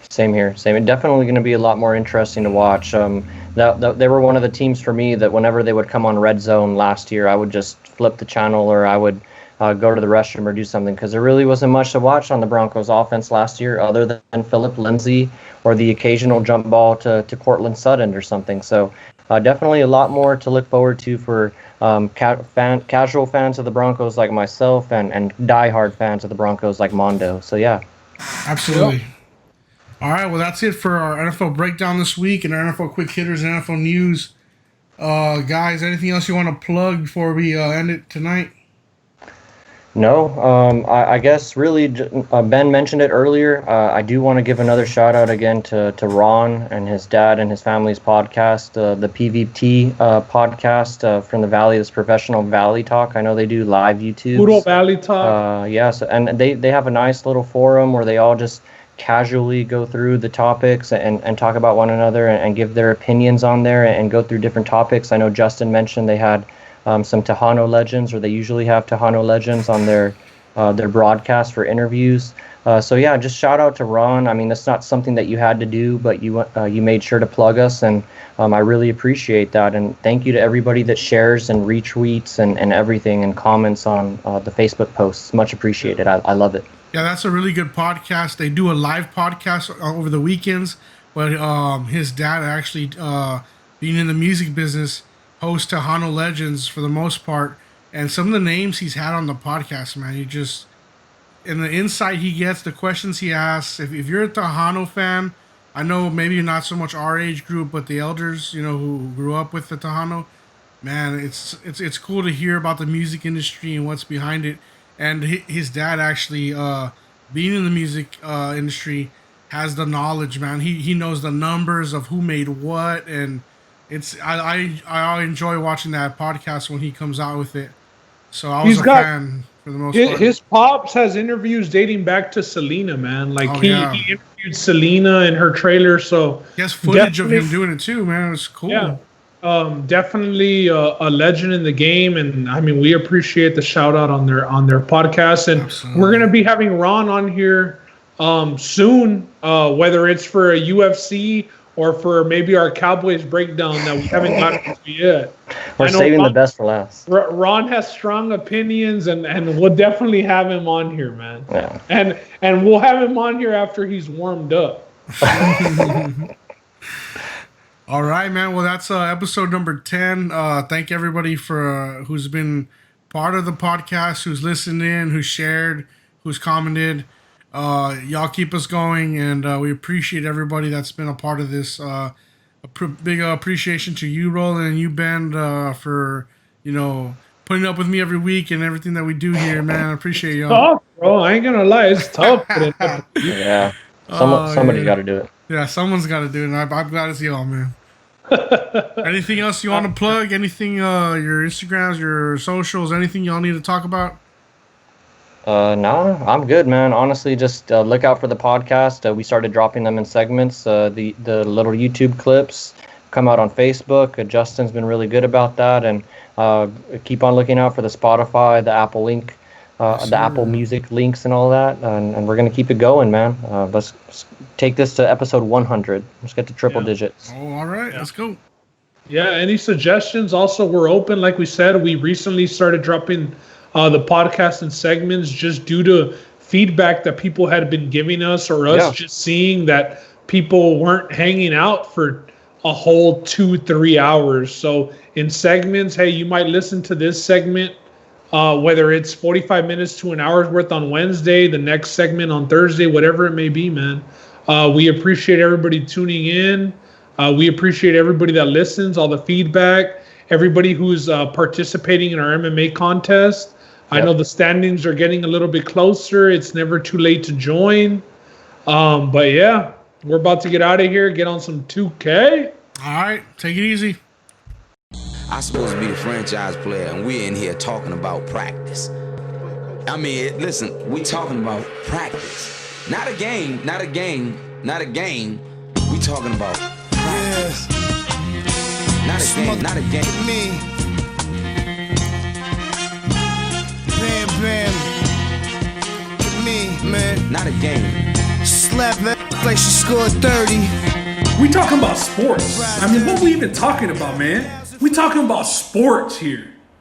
Same here. Same. It's definitely going to be a lot more interesting to watch. They were one of the teams for me that whenever they would come on Red Zone last year, I would just flip the channel or I would go to the restroom or do something, because there really wasn't much to watch on the Broncos offense last year other than Phillip Lindsay or the occasional jump ball to Cortland Sutton or something. So definitely a lot more to look forward to for casual fans of the Broncos like myself and diehard fans of the Broncos like Mondo. So, yeah. Absolutely. Yep. All right, well, that's it for our NFL breakdown this week and our NFL quick hitters and NFL news. Guys, anything else you want to plug before we end it tonight? No, I guess really Ben mentioned it earlier. I do want to give another shout out again to Ron and his dad and his family's podcast, the PVT podcast from the Valley. This Professional Valley Talk. I know they do live YouTube. Poodle Valley Talk. Yes, and they have a nice little forum where they all just casually go through the topics and talk about one another and give their opinions on there and go through different topics. I know Justin mentioned they had some Tejano legends, or they usually have Tejano legends on their broadcast for interviews. So yeah, just shout out to Ron. I mean, that's not something that you had to do, but you made sure to plug us, and I really appreciate that. And thank you to everybody that shares and retweets and everything and comments on the Facebook posts. Much appreciated. I love it. Yeah, that's a really good podcast. They do a live podcast over the weekends, but his dad actually, being in the music business, hosts Tejano legends for the most part, and some of the names he's had on the podcast, man, and the insight he gets, the questions he asks. If you're a Tejano fan, I know maybe not so much our age group, but the elders, who grew up with the Tejano, man, it's cool to hear about the music industry and what's behind it. And his dad actually, being in the music industry, has the knowledge, man. He knows the numbers of who made what, and I enjoy watching that podcast when he comes out with it. So I was a fan for the most part. His pops has interviews dating back to Selena, man. Like he interviewed Selena in her trailer, so he has footage of him doing it too, man. It's cool. Yeah. Definitely a legend in the game, and I mean we appreciate the shout out on their podcast, and we're gonna be having Ron on here soon, whether it's for a UFC or for maybe our Cowboys breakdown that we haven't gotten to yet. We're saving the best for last. Ron has strong opinions, and we'll definitely have him on here, man. Yeah. And we'll have him on here after he's warmed up. All right, man. Well, that's episode number 10. Thank everybody for who's been part of the podcast, who's listened in, who's shared, who's commented. Y'all keep us going, and we appreciate everybody that's been a part of this. Big appreciation to you, Roland, and you, Ben, for putting up with me every week and everything that we do here, man. I appreciate y'all. Tough, bro. I ain't gonna lie, it's tough. Yeah, somebody's got to do it. Yeah, someone's got to do it. And I'm glad it's y'all, man. Anything else you want to plug? Anything? Your Instagrams, your socials, anything y'all need to talk about? No, I'm good, man. Honestly, just look out for the podcast. We started dropping them in segments. The little YouTube clips come out on Facebook. Justin's been really good about that, and keep on looking out for the Spotify, the Apple link, the Apple Music links, and all that. And we're gonna keep it going, man. Let's take this to episode 100. Let's get to triple digits. Oh, all right, let's go. Yeah, any suggestions? Also, we're open. Like we said, we recently started dropping the podcast in segments just due to feedback that people had been giving us, or us just seeing that people weren't hanging out for a whole 2-3 hours. So in segments, hey, you might listen to this segment, whether it's 45 minutes to an hour's worth on Wednesday, the next segment on Thursday, whatever it may be, man. We appreciate everybody tuning in. We appreciate everybody that listens, all the feedback, everybody who's participating in our MMA contest. I know the standings are getting a little bit closer. It's never too late to join. But yeah, we're about to get out of here, get on some 2K. All right, take it easy. I'm supposed to be the franchise player, and we're in here talking about practice. I mean, listen, we talking about practice. Not a game. We talking about practice. Not a game. Me. Bam, bam. Me, man. Not a game. Slap that like she scored 30. We talking about sports. I mean, what we even talking about, man? We talking about sports here.